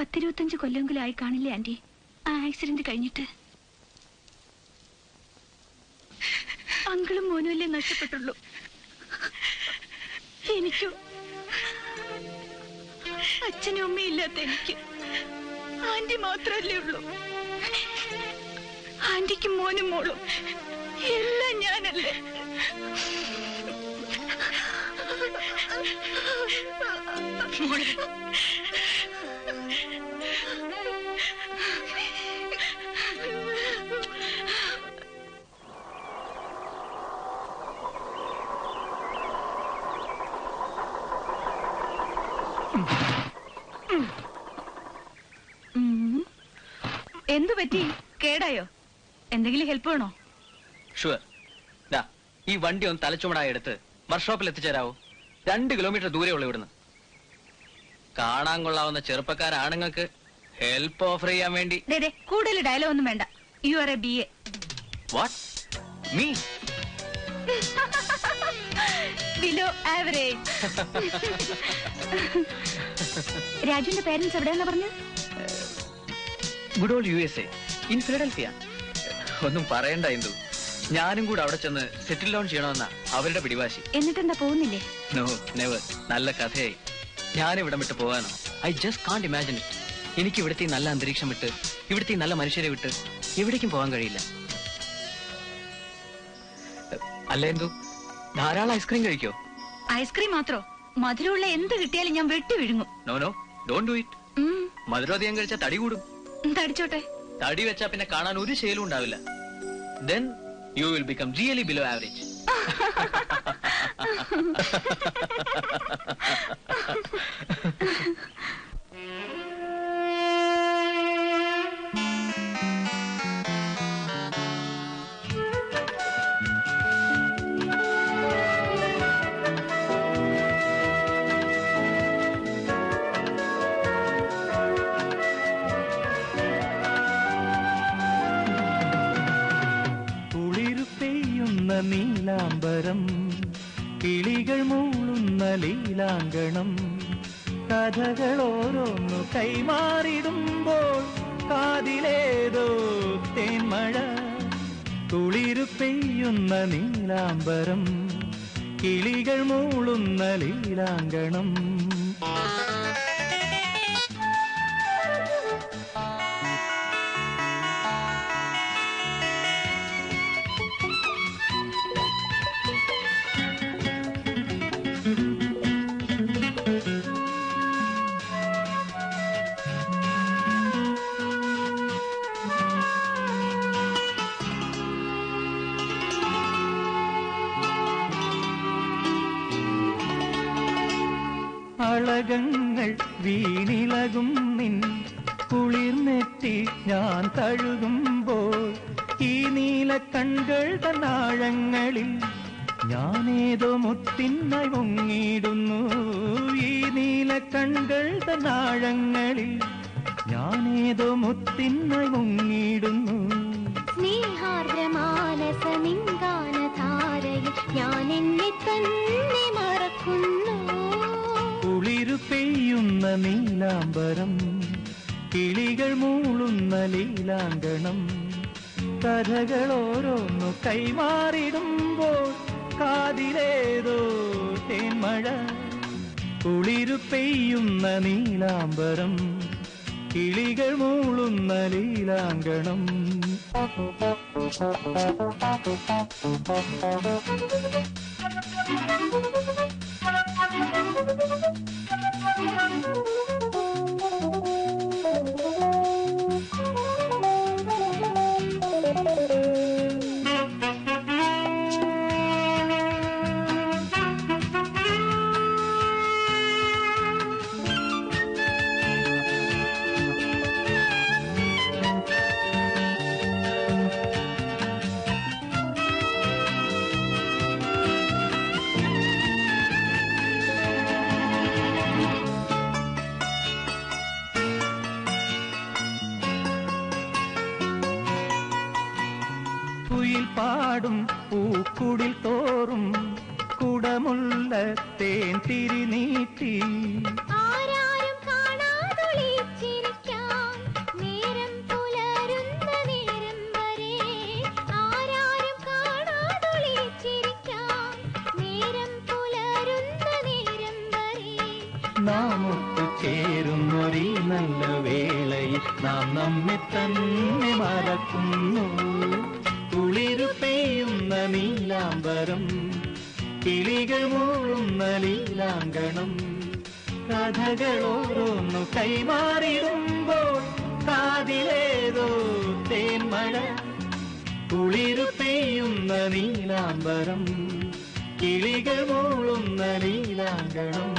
10-25 കൊല്ലമെങ്കിലായി കാണില്ലേ ആന്റി ആ ആക്സിഡന്റ് കഴിഞ്ഞിട്ട്? അങ്കിളും മോനുമല്ലേ നഷ്ടപ്പെട്ടുള്ളൂ. എനിക്കും അച്ഛനും അമ്മയും ഇല്ലാത്ത എനിക്ക് ആന്റി മാത്രല്ലേ ഉള്ളൂ. ആന്റിക്കും മോനും മോളും എല്ലാം ഞാനല്ലേ. എന്തു പറ്റി? കേടായോ? എന്തെങ്കിലും ഹെൽപ്പ് വേണോ? ഷുവർ. ഈ വണ്ടി ഒന്ന് തലച്ചുമടായി എടുത്ത് വർക്ക്ഷോപ്പിൽ എത്തിച്ചേരാവോ? 2 കിലോമീറ്റർ ദൂരെയുള്ള ഇവിടുന്ന്. കാണാൻ കൊള്ളാവുന്ന ചെറുപ്പക്കാരാണുങ്ങൾക്ക് ഹെൽപ്പ് ഓഫർ ചെയ്യാൻ വേണ്ടി. കൂടുതൽ ഡയലോഗ് ഒന്നും വേണ്ട. U are a BA. What? Me? Below average. രാജുവിന്റെ പേരൻസ് എവിടെയാണെന്ന് പറഞ്ഞു? Good old USA in Philadelphia. ഒന്നും പറയണ്ട ഇന്ദു, ഞാനും കൂടെ അവിടെ ചെന്ന് സെറ്റിൽ ഡൗൺ ചെയ്യണമെന്നാ അവരുടെ പിടിവാശി. എന്നിട്ടെന്താ പോകുന്നില്ലേ? No never. നല്ല കഥയായി. ഞാനിവിടം വിട്ട് പോകാനോ? I just can't imagine it. എനിക്ക് ഇവിടുത്തെ നല്ല അന്തരീക്ഷം വിട്ട്, ഇവിടുത്തെ നല്ല മനുഷ്യരെ വിട്ട് എവിടേക്കും പോകാൻ കഴിയില്ല. അല്ല എന്തു, ധാരാളം ഐസ്ക്രീം കഴിക്കോ? ഐസ്ക്രീം മാത്രോ? മധുരമുള്ള എന്ത് കിട്ടിയാലും ഞാൻ വെട്ടി വിഴുങ്ങും. No no, don't do it. മധുരം അധികം കഴിച്ചാൽ തടി കൂടും. തടിച്ചോട്ടെ. തടി വെച്ചാ പിന്നെ കാണാൻ ഒരു ശേലും ഉണ്ടാവില്ല. Then you will become really below average. നീലാംബരം കിളികൾ മൂളുന്ന ലീലാങ്കണം കഥകളോരോന്നു കൈമാറിടുമ്പോൾ കാതിലേതോ തേന്മഴ കുളിരു പെയ്യുന്ന നീലാംബരം കിളികൾ മൂളുന്ന ലീലാങ്കണം. അളകങ്ങൾ വീണിളകും നിൻ കുളിർനെറ്റി ഞാൻ തഴുകുമ്പോൾ ഈ നീല കൺകൾ തന്നാഴങ്ങളിൽ ഞാനേതോ മുത്തിനായി മുങ്ങിടുന്നു. ഈ നീല കൺകൾ തന്നാഴങ്ങളിൽ ഞാനേതോ മുത്തിനായി മുങ്ങിടുന്നു. സ്നേഹാർദ്രമാനസ നിങ്കാനധാരയിൽ ഞാൻ എന്നെ തന്നെ മറക്കുന്നു. കുളിരു പെയ്യുന്ന നീലാംബരം കിളികൾ മൂളുന്ന ലീലാങ്കണം കഥകളോരോന്നു കൈമാറിടുമ്പോൾ കാതിലേതോ തേന്മഴ കുളിരു പെയ്യുന്ന നീലാംബരം കിളികൾ മൂളുന്ന ലീലാങ്കണം. പാടും പൂക്കുടിൽ തോറും കുടമുള്ള തേൻ തിരിനീട്ടി ആരാരും കാണാതൊളിച്ചിരി നാം ഒത്തുചേരുന്നൊരീ നല്ല വേളയിൽ നാം നമ്മെ തന്നെ മറക്കുന്നു. കുളിരു പെയ്യുന്ന നീലാംബരം, കിളികൾ മൂളുന്ന നീലാങ്കണം, കഥകളോരോന്നു കൈമാറിടുമ്പോൾ കാതിലേതോ തേന്മഴ. കുളിരു പെയ്യുന്ന നീലാംബരം, കിളികൾ മൂളുന്ന നീലാങ്കണം.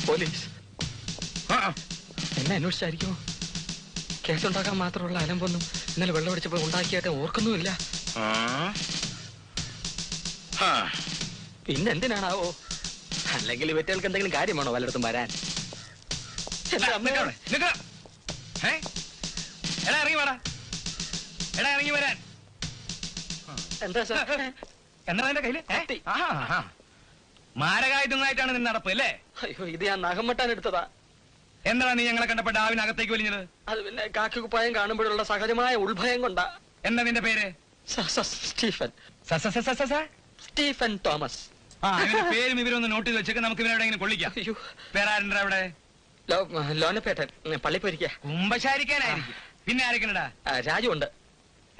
പോലീസ് എന്നെ അന്വേഷിച്ചായിരിക്കുമോ? കേസുണ്ടാക്കാൻ മാത്രമുള്ള അലമ്പൊന്നും ഇന്നലെ വെള്ളമടിച്ചപ്പോൾ ഉണ്ടാക്കിയായിട്ട് ഓർക്കുന്നുമില്ല. പിന്നെന്തിനാണാവോ? അല്ലെങ്കിൽ ഇവറ്റകൾക്ക് എന്തെങ്കിലും കാര്യമാണോ വല്ലയിടത്തും വരാൻ? ഇറങ്ങി വരാൻ. എന്താ സാർ? എന്താ എന്റെ കയ്യില്? മാരകായുധങ്ങളായിട്ടാണ് നിന്നെ നടപ്പ് അല്ലേ? അയ്യോ, ഇത് ഞാൻ നഖം വെട്ടാൻ എടുത്തതാ. എന്താണ് നീ ഞങ്ങളെ കണ്ടപ്പോ ഡാവിനകത്തേക്ക് വലിഞ്ഞത്? അത് പിന്നെ കാക്കി കുപ്പായം കാണുമ്പോഴുള്ള സഹജമായ ഉൾഭയം കൊണ്ടാ. എന്താ നിന്റെ പേര്? സ്റ്റീഫൻ. Stephen Thomas. പേരും ഇവരൊന്ന് നോട്ട് ചെയ്ത് വെച്ചേക്ക്. നമുക്ക് ഇവരെവിടെയെങ്കിലും കൊള്ളിക്കാം. വേറെ ആരുണ്ടാ അവിടെ? ലോനപ്പേട്ടൻ പള്ളിപ്പോയിരിക്ക. കുമ്പശാരിക്കാനായിരിക്കും. പിന്നെ ആരൊക്കെയാ? രാജു ഉണ്ട്.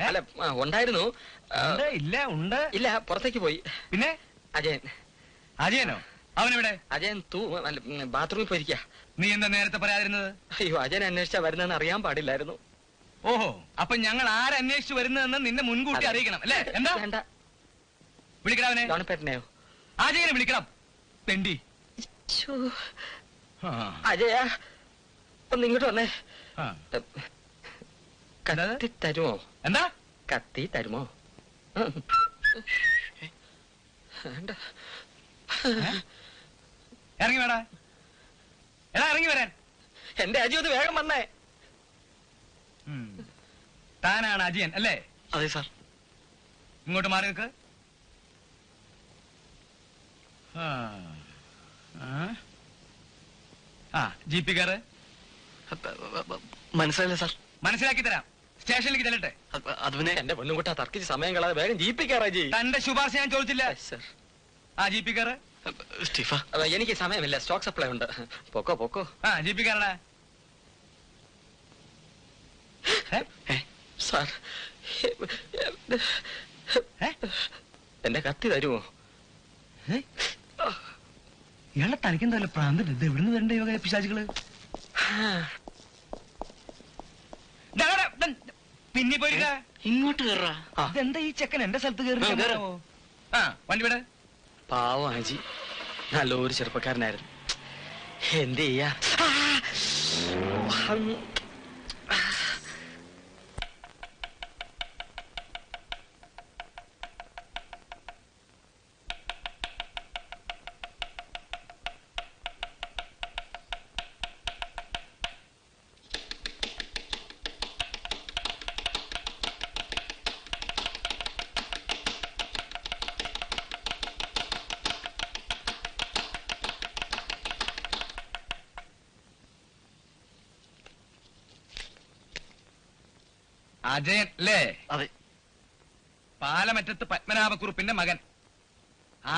അല്ല, ഉണ്ടായിരുന്നു. ഇല്ല, പുറത്തേക്ക് പോയി. പിന്നെ അജയൻ. അജയനോ? അവനെവിടെ? അജയൻ ബാത്റൂമിൽ പോയിരിക്ക. നീ എന്താ നേരത്തെ പറയാതിരുന്നത്? അയ്യോ, അജയൻ അന്വേഷിച്ചാ വരുന്നതെന്ന് അറിയാൻ പാടില്ലായിരുന്നു. ഓഹോ, അപ്പൊ ഞങ്ങൾ ആരന്വേഷിച്ചു വരുന്നതെന്ന് നിന്നെ മുൻകൂട്ടി അറിയിക്കണം അല്ലേ? എന്താ വേണ്ട, വിളിക്കണവനെ. ലോനപ്പേട്ടനെയോ? അജയനെ വിളിക്കണം. പെണ്ടി. അജയ, ഒന്ന് ഇങ്ങോട്ട് വന്നേ. കത്തി തരുമോ? എന്താ? കത്തി തരുമോ? ഇറങ്ങി വേടാ. എടാ, ഇറങ്ങി വരാൻ. എന്റെ അജി ഒന്ന് വേഗം വന്നേ. താനാണ് അജയൻ അല്ലേ? അതെ സാർ. ഇങ്ങോട്ട് മാറി നിൽക്ക്. ജീപ്പി കാറ്. മനസ്സിലായില്ല സാർ. മനസ്സിലാക്കി തരാം. സ്റ്റേഷനിലേക്ക് ചെല്ലട്ടെ. അത് പിന്നെ എന്റെ പൊന്നും കൂട്ടാ തർക്കിച്ച് സമയം കളാതെ വേഗം ജീപ്പി കയറാ. ജി, തന്റെ ശുപാർശ ഞാൻ ചോദിച്ചില്ല. ജീപ്പി കാറ്. സ്റ്റീഫ, എനിക്ക് സമയമില്ല, സ്റ്റോക്ക് സപ്ലൈ ഉണ്ട്. പൊക്കോ പൊക്കോ. ജീപ്പി കാറടാ. സാർ, എന്റെ കത്തി തരുമോ? ഇയാളെ തനിക്കെന്തല്ല പ്രാന്തം? ഇത് എവിടുന്ന് വരണ്ടേ യോഗ പിശാചുകള്? പിന്നെ പോയിരിക്ക. ഇങ്ങോട്ട് കയറാ. ഇതെന്താ ഈ ചെക്കൻ എന്റെ സ്ഥലത്ത് കയറി? വണ്ടി വിട. പാവം ആജി, നല്ലൊരു ചെറുപ്പക്കാരനായിരുന്നു. എന്ത് ചെയ്യാ? അജയൻ അല്ലേ? അതെ. പാലമറ്റത്ത് പത്മനാഭക്കുറുപ്പിന്റെ മകൻ.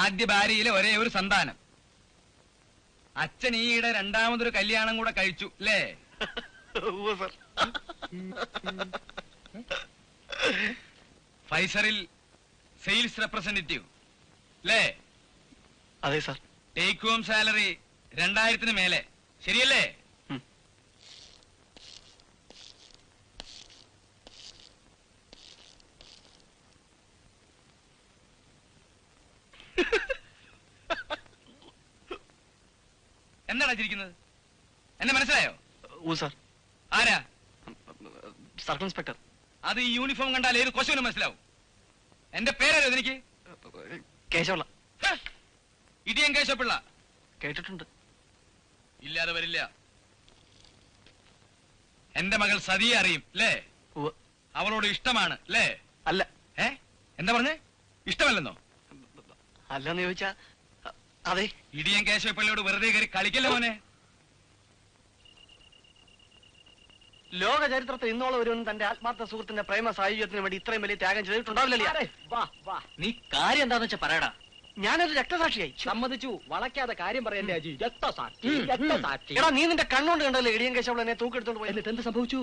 ആദ്യ ഭാര്യയിലെ ഒരേ ഒരു സന്താനം. അച്ഛൻ ഈയിടെ രണ്ടാമതൊരു കല്യാണം കൂടെ കഴിച്ചു അല്ലേ? ഫൈസറിൽ സെയിൽസ് റെപ്രസെന്റേറ്റീവ് അല്ലേ? അതെ സാർ. ടേക്ക് ഹോം സാലറി 2000-ന് മേലെ, ശരിയല്ലേ? എന്താടാ ചിരിക്കുന്നത്? എന്നെ മനസ്സിലായോ? സാർ. ആരാ? Circle inspector. അത് ഈ യൂണിഫോം കണ്ടാൽ ഏത് കൊശവനും മനസ്സിലാവും. എന്റെ പേരറിയോ എനിക്ക്? കേശവള്ള. ഇടിയൻ കേശവപിള്ള. കേട്ടിട്ടുണ്ട്. ഇല്ലാതെ വരില്ല. എന്റെ മകൾ സതിയെ അറിയും അല്ലേ? അവളോട് ഇഷ്ടമാണ് അല്ലേ? അല്ല. എന്താ പറഞ്ഞേ? ഇഷ്ടമല്ലെന്നോ? അല്ലെന്ന് ചോദിച്ചാ അതെ. ഇടിയൻ കേശവപ്പള്ളിയോട് വെറുതെ കയറി കളിക്കല്ലോ മോനെ. ലോക ചരിത്രത്തിൽ ഇന്നോളം ഒരുവൻ തന്റെ ആത്മാർത്ഥ സുഹൃത്തിന്റെ പ്രേമ സായുജ്യത്തിന് വേണ്ടി ഇത്രയും വലിയ ത്യാഗം ചെയ്തിട്ടുണ്ടാവില്ല. നീ കാര്യം എന്താന്ന് വെച്ചാ പറയടാ. ഞാനൊരു രക്തസാക്ഷിയായി. സമ്മതിച്ചു. വളയ്ക്കാതെ കാര്യം പറയല്ലേ അജി. രക്തസാക്ഷി, രക്തസാക്ഷി. എടാ നീ നിന്റെ കണ്ണുകൊണ്ട് കണ്ടല്ലേ ഇടിയൻ കേശവൾ എന്നെ തൂക്കെടുത്തോണ്ട് പോയി. എന്നിട്ട് എന്ത് സംഭവിച്ചു?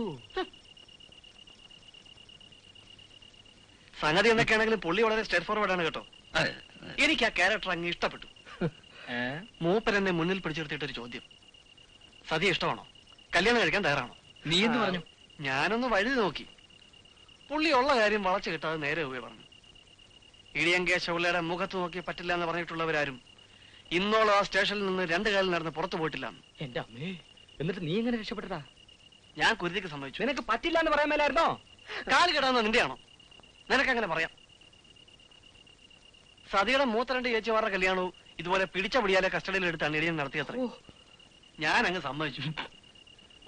സംഗതി എന്തൊക്കെയാണെങ്കിലും പുള്ളി വളരെ സ്റ്റെപ്പ് ഫോർവേഡ് ആണ് കേട്ടോ. എനിക്ക് ആ ക്യാരക്ടർ അങ്ങ് ഇഷ്ടപ്പെട്ടു. മൂപ്പൻ എന്നെ മുന്നിൽ പിടിച്ചെടുത്തിട്ടൊരു ചോദ്യം, സതി ഇഷ്ടമാണോ, കല്യാണം കഴിക്കാൻ തയ്യാറാണോ? നീ എന്ത് പറഞ്ഞു? ഞാനൊന്ന് വഴി നോക്കി. പുള്ളി ഉള്ള കാര്യം വളച്ചു കിട്ടാതെ നേരെ പോയി പറഞ്ഞു. ഇടിയൻ കേശവള്ളയുടെ മുഖത്ത് നോക്കി പറ്റില്ല എന്ന് പറഞ്ഞിട്ടുള്ളവരാരും ഇന്നോളം ആ സ്റ്റേഷനിൽ നിന്ന് 2 കാലിൽ നടന്ന് പുറത്തു പോയിട്ടില്ല. എന്റെ അമ്മേ, എന്നിട്ട് നീ എങ്ങനെ രക്ഷപ്പെട്ടതാ? ഞാൻ കുരുതിക്ക് സമ്മതിച്ചു. നിനക്ക് പറ്റില്ല എന്ന് പറയാൻ മേലായിരുന്നോ? കാല് കിടാന്ന നിന്റെയാണോ? നിനക്കങ്ങനെ പറയാം. സതിയുടെ മൂത്ത 2 ചേച്ചിമാരുടെ കല്യാണവും ഇതുപോലെ പിടിച്ച പിടിയാലെ കസ്റ്റഡിയിൽ എടുത്താണ് ഇടിയൻ നടത്തിയത്ര. ഞാൻ അങ്ങ് സമ്മതിച്ചു.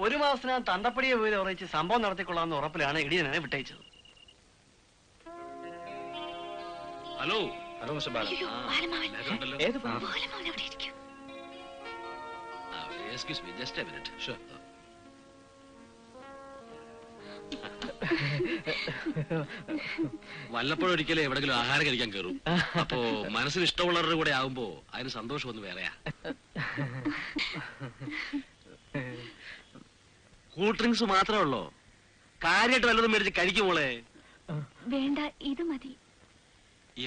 1 മാസത്തിനകം തന്തപ്പടിയെ പോയി ഉറയിച്ച് സംഭവം നടത്തിക്കൊള്ളാമെന്ന ഉറപ്പിലാണ് ഇടിയനെ വിട്ടയച്ചത്. Hello hello mister Bala. ഏത് ബാലമാവൻ അവിടെ ഇരിക്കും? Excuse me, just a minute. Sure. വല്ലപ്പോഴൊരിക്കലും എവിടെങ്കിലും ആഹാരം കഴിക്കാൻ കയറും. അപ്പോ മനസ്സിന് ഇഷ്ടമുള്ളവരുടെ കൂടെ ആവുമ്പോ അതിന് സന്തോഷം ഒന്ന് വേറെയാ. കൂൾ ഡ്രിങ്ക്സ് മാത്രമേ ഉള്ളോ? കാര്യമായിട്ട് വല്ലതും മേടിച്ച് കഴിക്കും മോളെ. വേണ്ട, ഇത് മതി.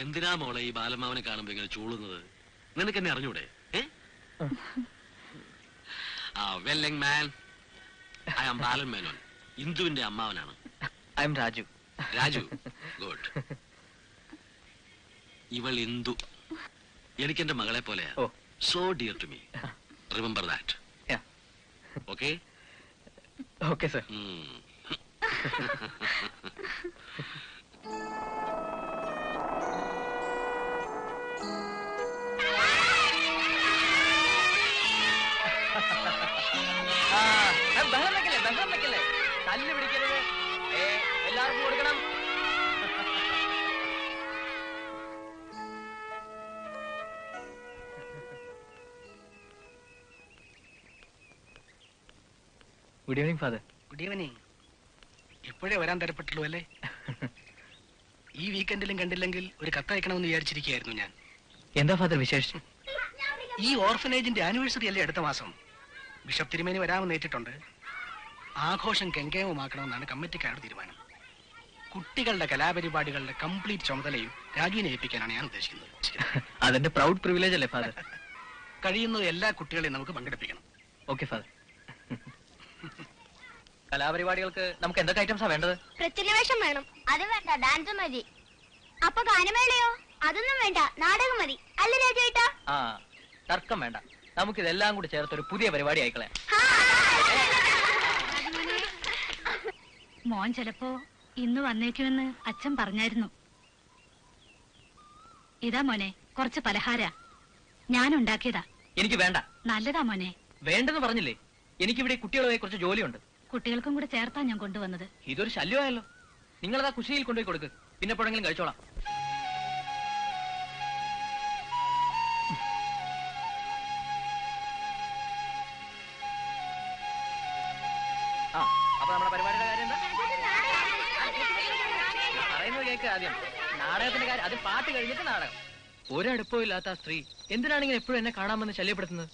എന്തിനാ മോളെ ഈ ബാലമാവനെ കാണുമ്പോ ഇങ്ങനെ ചൂളുന്നത്? നിനക്ക് എന്നെ അറിഞ്ഞൂടെ? Well young man, I am Balan Menon, ഇന്ദുവിന്റെ അമ്മാവനാണ്. I'm Raju. Raju, good. ഇവൾ ഇന്ദു എനിക്കെന്റെ മകളെ പോലെയാ. So dear to me. Remember that. Okay? Okay sir. ബഹളം വെക്കല്ലേ, തല്ല് പിടിക്കരുത്. എല്ലാവർക്കും കൊടുക്കണം. Good evening father. Good evening. ഇപ്പോഴേ വരാൻ തരപ്പെട്ടുള്ളൂ അല്ലേ? ഈ വീക്കെൻഡിലും കണ്ടില്ലെങ്കിൽ ഒരു കത്തയക്കണമെന്ന് വിചാരിച്ചിരിക്കുകയായിരുന്നു ഞാൻ. എന്താ ഫാദർ വിശേഷം? ഈ ഓർഫനേജിന്റെ ആനിവേഴ്സറി അല്ലേ അടുത്ത മാസം? ബിഷപ്പ് തിരുമേനി വരാമെന്ന് ഏറ്റിട്ടുണ്ട്. ആഘോഷം കെങ്കേമമാക്കണമെന്നാണ് കമ്മിറ്റിക്കാരുടെ തീരുമാനം. കുട്ടികളുടെ കലാപരിപാടികളുടെ കംപ്ലീറ്റ് ചുമതലയും രാജുവിനെ ഏൽപ്പിക്കാനാണ് ഞാൻ ഉദ്ദേശിക്കുന്നത്. അതെന്റെ പ്രൗഡ് പ്രിവിലേജ് അല്ലേ ഫാദർ? കഴിയുന്നത് എല്ലാ കുട്ടികളെയും നമുക്ക് പങ്കെടുപ്പിക്കണം. Okay father. കലാപരിപാടികൾക്ക് നമുക്ക് എന്തൊക്കെ ഐറ്റംസാ വേണ്ടത്? പ്രത്യവേഷം വേണം. അത് വേണ്ട, ഡാൻസ് മതി. അപ്പൊ ഗാനമേളയോ? അതൊന്നും വേണ്ട, നാടകം മതി. അല്ല രാജേട്ടാ? ആ, തർക്കം വേണ്ട. നമുക്കിതെല്ലാം കൂടി ചേർത്തൊരു പുതിയ പരിപാടി ആയിക്കളയാം. മോൻ ചിലപ്പോ ഇന്ന് വന്നേക്കുമെന്ന് അച്ഛൻ പറഞ്ഞായിരുന്നു. ഇതാ മോനെ, കുറച്ച് പലഹാര ഞാൻ ഉണ്ടാക്കിയതാ. എനിക്ക് വേണ്ട. നല്ലതാ മോനെ. വേണ്ടെന്ന് പറഞ്ഞില്ലേ? എനിക്കിവിടെ കുട്ടികളുമായി കുറച്ച് ജോലിയുണ്ട്. കുട്ടികൾക്കും കൂടെ ചേർത്താ ഞാൻ കൊണ്ടുവന്നത്. ഇതൊരു ശല്യമായല്ലോ. നിങ്ങളതാ കുശിയിൽ കൊണ്ടുപോയി കൊടുക്ക്. പിന്നെ എപ്പോഴെങ്കിലും കഴിച്ചോളാം. ആ, അപ്പൊ നമ്മുടെ പരിപാടിയുടെ കാര്യം എന്താ പറയുന്നത്? കേക്ക് ആദ്യം. നാടകത്തിന്റെ കാര്യം, അത് പാട്ട് കഴിഞ്ഞിട്ട് നാടകം. ഒരടുപ്പവും ഇല്ലാത്ത സ്ത്രീ എന്തിനാണെങ്കിലും എപ്പോഴും എന്നെ കാണാമെന്ന് ശല്യപ്പെടുത്തുന്നത്?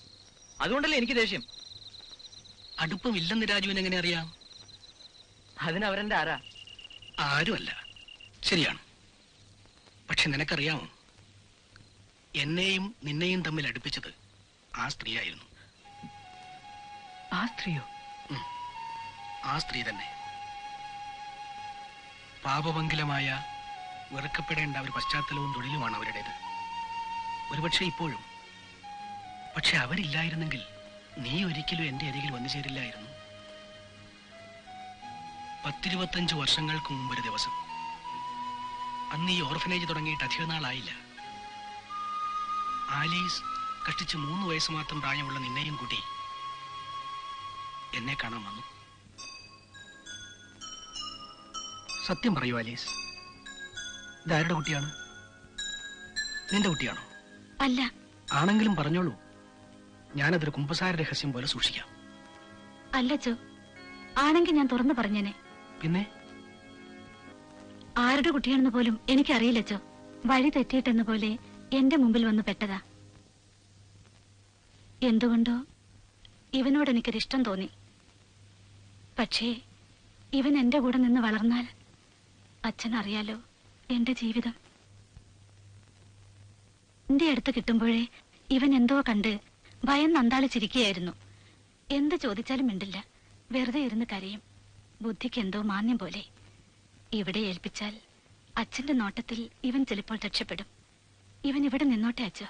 അതുകൊണ്ടല്ലേ എനിക്ക് ദേഷ്യം. അടുപ്പം ഇല്ലെന്ന് രാജുവിന് എങ്ങനെ അറിയാം? അതിനവരെന്റെ ആരാ? ആരുമല്ല. ശരിയാണ്. പക്ഷെ നിനക്കറിയാമോ, എന്നെയും നിന്നെയും തമ്മിൽ അടുപ്പിച്ചത് ആ സ്ത്രീയായിരുന്നു. ആ സ്ത്രീയോ? ആ സ്ത്രീ തന്നെ. പാപമംഗലമായ വെറുക്കപ്പെടേണ്ട ഒരു പശ്ചാത്തലവും തൊഴിലുമാണ് അവരുടേത്. ഒരുപക്ഷെ ഇപ്പോഴും. പക്ഷെ അവരില്ലായിരുന്നെങ്കിൽ നീ ഒരിക്കലും എന്റെ അരികിൽ വന്നു ചേരില്ലായിരുന്നു. 10-25 വർഷങ്ങൾക്ക് മുമ്പൊരു ദിവസം, അന്ന് ഈ ഓർഫനേജ് തുടങ്ങിയിട്ട് അധിക നാളായില്ല, ആലീസ് കഷ്ടിച്ച് 3 വയസ്സ് മാത്രം പ്രായമുള്ള നിന്നെയും കൂട്ടി എന്നെ കാണാൻ വന്നു. സത്യം പറയൂ ആലീസ്, ഇതാരുടെ കുട്ടിയാണ്? നിന്റെ കുട്ടിയാണോ? അല്ല. ആണെങ്കിലും പറഞ്ഞോളൂ, ഞാനതൊരു കുമ്പസാര രഹസ്യം പോലെ സൂക്ഷിക്കാം. അല്ലച്ചോ, ആണെങ്കിൽ ഞാൻ തുറന്നു പറഞ്ഞേനെ. പിന്നെ ആരുടെ കുട്ടിയാണെന്ന് പോലും എനിക്കറിയില്ലച്ചോ. വഴി തെറ്റിയിട്ടെന്ന പോലെ എന്റെ മുമ്പിൽ വന്ന് പെട്ടതാ. എന്തുകൊണ്ടോ ഇവനോട് എനിക്കൊരിഷ്ടം തോന്നി. പക്ഷേ ഇവൻ എന്റെ കൂടെ നിന്ന് വളർന്നാൽ അച്ഛനറിയാലോ എന്റെ ജീവിതം. എന്റെ അടുത്ത് കിട്ടുമ്പോഴേ ഇവൻ എന്തോ കണ്ട് ഭയം നന്താളിച്ചിരിക്കുകയായിരുന്നു. എന്ത് ചോദിച്ചാലും മിണ്ടില്ല, വെറുതെ ഇരുന്ന് കരയും. ബുദ്ധിക്ക് എന്തോ മാന്യം പോലെ. ഇവിടെ ഏൽപ്പിച്ചാൽ അച്ഛന്റെ നോട്ടത്തിൽ ഇവൻ ചിലപ്പോൾ രക്ഷപ്പെടും. ഇവൻ ഇവിടെ നിന്നോട്ടെ അച്ഛോ.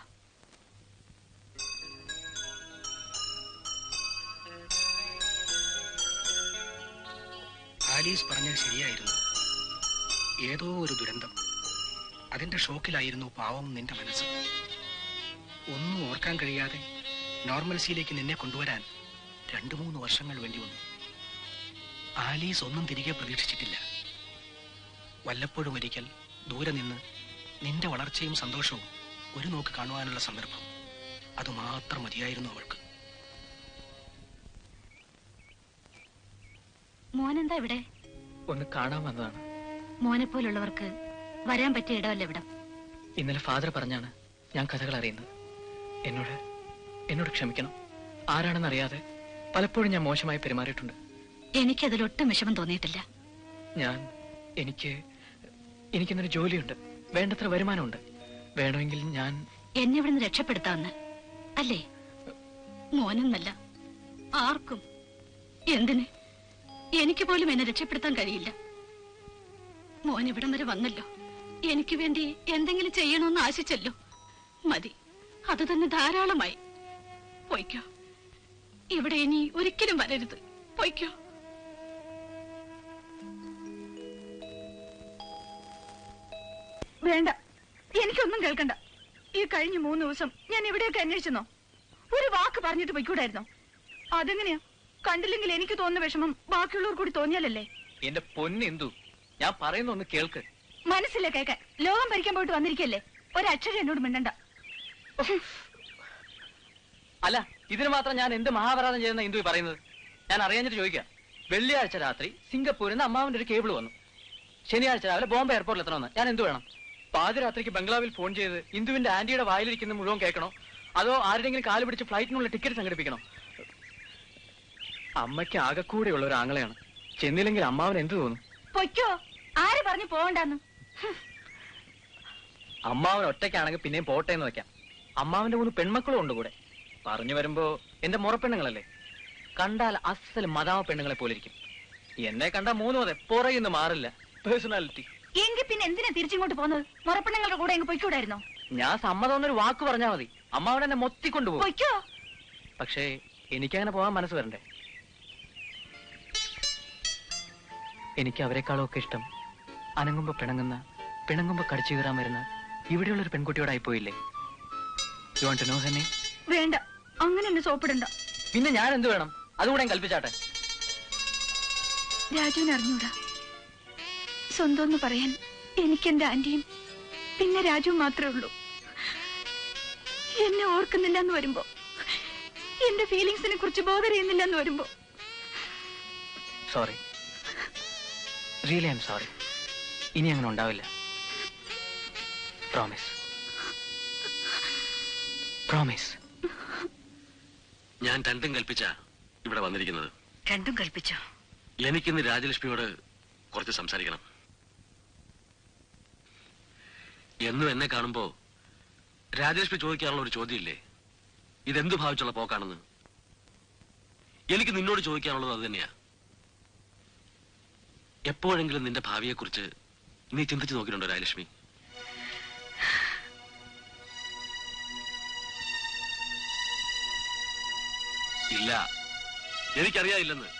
ആലീസ് പറഞ്ഞത് ശരിയായിരുന്നു. ഏതോ ഒരു ദുരന്തം, അതിന്റെ ഷോക്കിലായിരുന്നു പാവം നിന്റെ മനസ്സ്. ഒന്നും ഓർക്കാൻ കഴിയാതെ നോർമൽസിയിലേക്ക് നിന്നെ കൊണ്ടുവരാൻ 2-3 വർഷങ്ങൾ വേണ്ടി വന്നു. ആലീസ് ഒന്നും തിരികെ പ്രതീക്ഷിച്ചിട്ടില്ല. വല്ലപ്പോഴും ഒരിക്കൽ ദൂരെ നിന്ന് നിന്റെ വളർച്ചയും സന്തോഷവും ഒരു നോക്ക് കാണുവാനുള്ള സന്ദർഭം, അതുമാത്രം മതിയായിരുന്നു അവൾക്ക്. മോനെന്താ ഇവിടെ? ഒന്ന് കാണാൻ വന്നതാണ്. മോനെ പോലുള്ളവർക്ക് വരാൻ പറ്റിയ ഇടമല്ല ഇവിടം. ഇന്നലെ ഫാദർ പറഞ്ഞാണ് ഞാൻ കഥകൾ അറിയുന്നത്. എന്നോട് ക്ഷമിക്കണം. ആരാണെന്നറിയാതെ പലപ്പോഴും ഞാൻ മോശമായി പെരുമാറിയിട്ടുണ്ട്. എനിക്കതിലൊട്ടും വിഷമം തോന്നിയിട്ടില്ല. എനിക്കിന്നൊരു ജോലിയുണ്ട്, വേണ്ടത്ര വരുമാനമുണ്ട്. വേണമെങ്കിൽ ഞാൻ എന്നെ ഇവിടുന്ന് രക്ഷപ്പെടുത്താമെന്ന് അല്ലേ? മോനൊന്നല്ല, ആർക്കും. എന്തിന്? എനിക്ക് പോലും എന്നെ രക്ഷപ്പെടുത്താൻ കഴിയില്ല. മോൻ ഇവിടം വരെ വന്നല്ലോ, എനിക്ക് വേണ്ടി എന്തെങ്കിലും ചെയ്യണമെന്ന് ആശിച്ചല്ലോ. മതി, അത് തന്നെ ധാരാളമായി. പൊയ്ക്കോ, ഇവിടെ ഇനി ഒരിക്കലും വരരുത്. പൊയ്ക്കോ. വേണ്ട, എനിക്കൊന്നും കേൾക്കണ്ട. ഈ കഴിഞ്ഞ 3 ദിവസം ഞാൻ ഇവിടെയൊക്കെ അന്വേഷിച്ചെന്നോ? ഒരു വാക്ക് പറഞ്ഞിട്ട് പൊയ്ക്കൂടായിരുന്നോ? അതെങ്ങനെയാ? കണ്ടില്ലെങ്കിൽ എനിക്ക് തോന്നുന്ന വിഷമം ബാക്കിയുള്ളവർ കൂടി തോന്നിയാലല്ലേ? എന്റെ പൊന്നെന്തു, ഞാൻ പറയുന്ന ഒന്ന് കേൾക്ക്. മനസ്സില്ല കേൾക്കാൻ. ലോകം ഭരിക്കാൻ പോയിട്ട് വന്നിരിക്കല്ലേ? ഒരക്ഷരം എന്നോട് മിണ്ടണ്ട. അല്ല, ഇതിന് മാത്രം ഞാൻ എന്ത് മഹാപരാധം ചെയ്യുന്ന ഇന്ദു പറയുന്നത്? ഞാൻ അറിയാഞ്ഞിട്ട് ചോദിക്കാം. വെള്ളിയാഴ്ച രാത്രി സിംഗപ്പൂരിൽ നിന്ന് അമ്മാവിന്റെ ഒരു കേബിൾ വന്നു. ശനിയാഴ്ച രാവിലെ ബോംബെ എയർപോർട്ടിൽ എത്തണമെന്ന്. ഞാൻ എന്ത് വേണം? പാതിരാത്രിക്ക് ബംഗ്ലാവിൽ ഫോൺ ചെയ്ത് ഇന്ദുവിന്റെ ആന്റിയുടെ വായിലിരിക്കുന്ന മുഴുവൻ കേൾക്കണോ? അതോ ആരുടെങ്കിലും കാല് പിടിച്ച് ഫ്ലൈറ്റിനുള്ള ടിക്കറ്റ് സംഘടിപ്പിക്കണോ? അമ്മയ്ക്ക് ആകെക്കൂടെയുള്ള ഒരു ആങ്ങളെയാണ്. ചെന്നില്ലെങ്കിൽ അമ്മാവൻ എന്ത് തോന്നും? പൊയ്ക്കോ. ആര് പറഞ്ഞു പോകണ്ടെന്ന്? അമ്മാവൻ ഒറ്റയ്ക്കാണെങ്കിൽ പിന്നെയും പോട്ടെ എന്ന് വെക്കാം. അമ്മാവന്റെ 3 പെൺമക്കളും ഉണ്ട് കൂടെ. പറഞ്ഞു വരുമ്പോ എന്റെ മുറപ്പെണ്ണുങ്ങളല്ലേ, കണ്ടാൽ അസൽ മദാമ പെണ്ണുങ്ങളെ പോലെ ഇരിക്കും. എന്നെ കണ്ടാ 3 അതെ പുറകിന്ന് മാറില്ല. പേഴ്സണാലിറ്റി. എങ്കിൽ പിന്നെ എന്തിനാ തിരിച്ചിങ്ങോട്ട് പോകുന്നത്? മുറപ്പെണ്ണുങ്ങളുടെ കൂടെ എങ്ങ് പൊയ്ക്കൂടായിരുന്നോ? ഞാൻ സമ്മതം എന്നൊരു വാക്ക് പറഞ്ഞാൽ മതി, അമ്മാവൻ എന്നെ മൊത്തിക്കൊണ്ടുപോകും. പൊയ്ക്കോ. പക്ഷേ എനിക്കങ്ങനെ പോകാൻ മനസ്സ് വരണ്ടേ? എനിക്ക് അവരെക്കാളും ഒക്കെ ഇഷ്ടം അനങ്ങുമ്പോ പിണങ്ങുന്ന, പിണങ്ങുമ്പോ കടിച്ചു കീറാൻ വരുന്ന ഇവിടെയുള്ളൊരു പെൺകുട്ടിയോടായി പോയില്ലേ? You want to know her name? വേണ്ട, അങ്ങനെ എന്നെ സോപ്പിടണ്ട. പിന്നെ ഞാൻ എന്ത് വേണം? അതുകൂടെ കൽപ്പിച്ചാട്ടെ. രാജുവിന് അറിഞ്ഞൂടാ. സ്വന്തം എന്ന് പറയാൻ എനിക്കെന്റെ ആന്റിയും പിന്നെ രാജുവും മാത്രമേ ഉള്ളൂ. എന്നെ ഓർക്കുന്നില്ല എന്ന് വരുമ്പോ, എന്റെ ഫീലിങ്സിനെ കുറിച്ച് ബോധർ ചെയ്യുന്നില്ല എന്ന് വരുമ്പോ, sorry, really I'm sorry. ഇനി അങ്ങനെ ഉണ്ടാവില്ല. പ്രോമിസ്. പ്രോമിസ്. ഞാൻ രണ്ടും കൽപ്പിച്ച ഇവിടെ വന്നിരിക്കുന്നത്. രണ്ടും കൽപ്പിച്ചോ? എനിക്കിന്ന് രാജലക്ഷ്മിയോട് കുറച്ച് സംസാരിക്കണം. എന്നും എന്നെ കാണുമ്പോ രാജലക്ഷ്മി ചോദിക്കാനുള്ള ഒരു ചോദ്യമില്ലേ, ഇതെന്തു ഭാവിച്ചുള്ള പോക്കാണെന്ന്? എനിക്ക് നിന്നോട് ചോദിക്കാനുള്ളത് അത് തന്നെയാ. എപ്പോഴെങ്കിലും നിന്റെ ഭാവിയെക്കുറിച്ച് നീ ചിന്തിച്ചു നോക്കിയിട്ടുണ്ടോ രാജലക്ഷ്മി? ഇല്ല, എനിക്കറിയാതില്ലെന്ന്.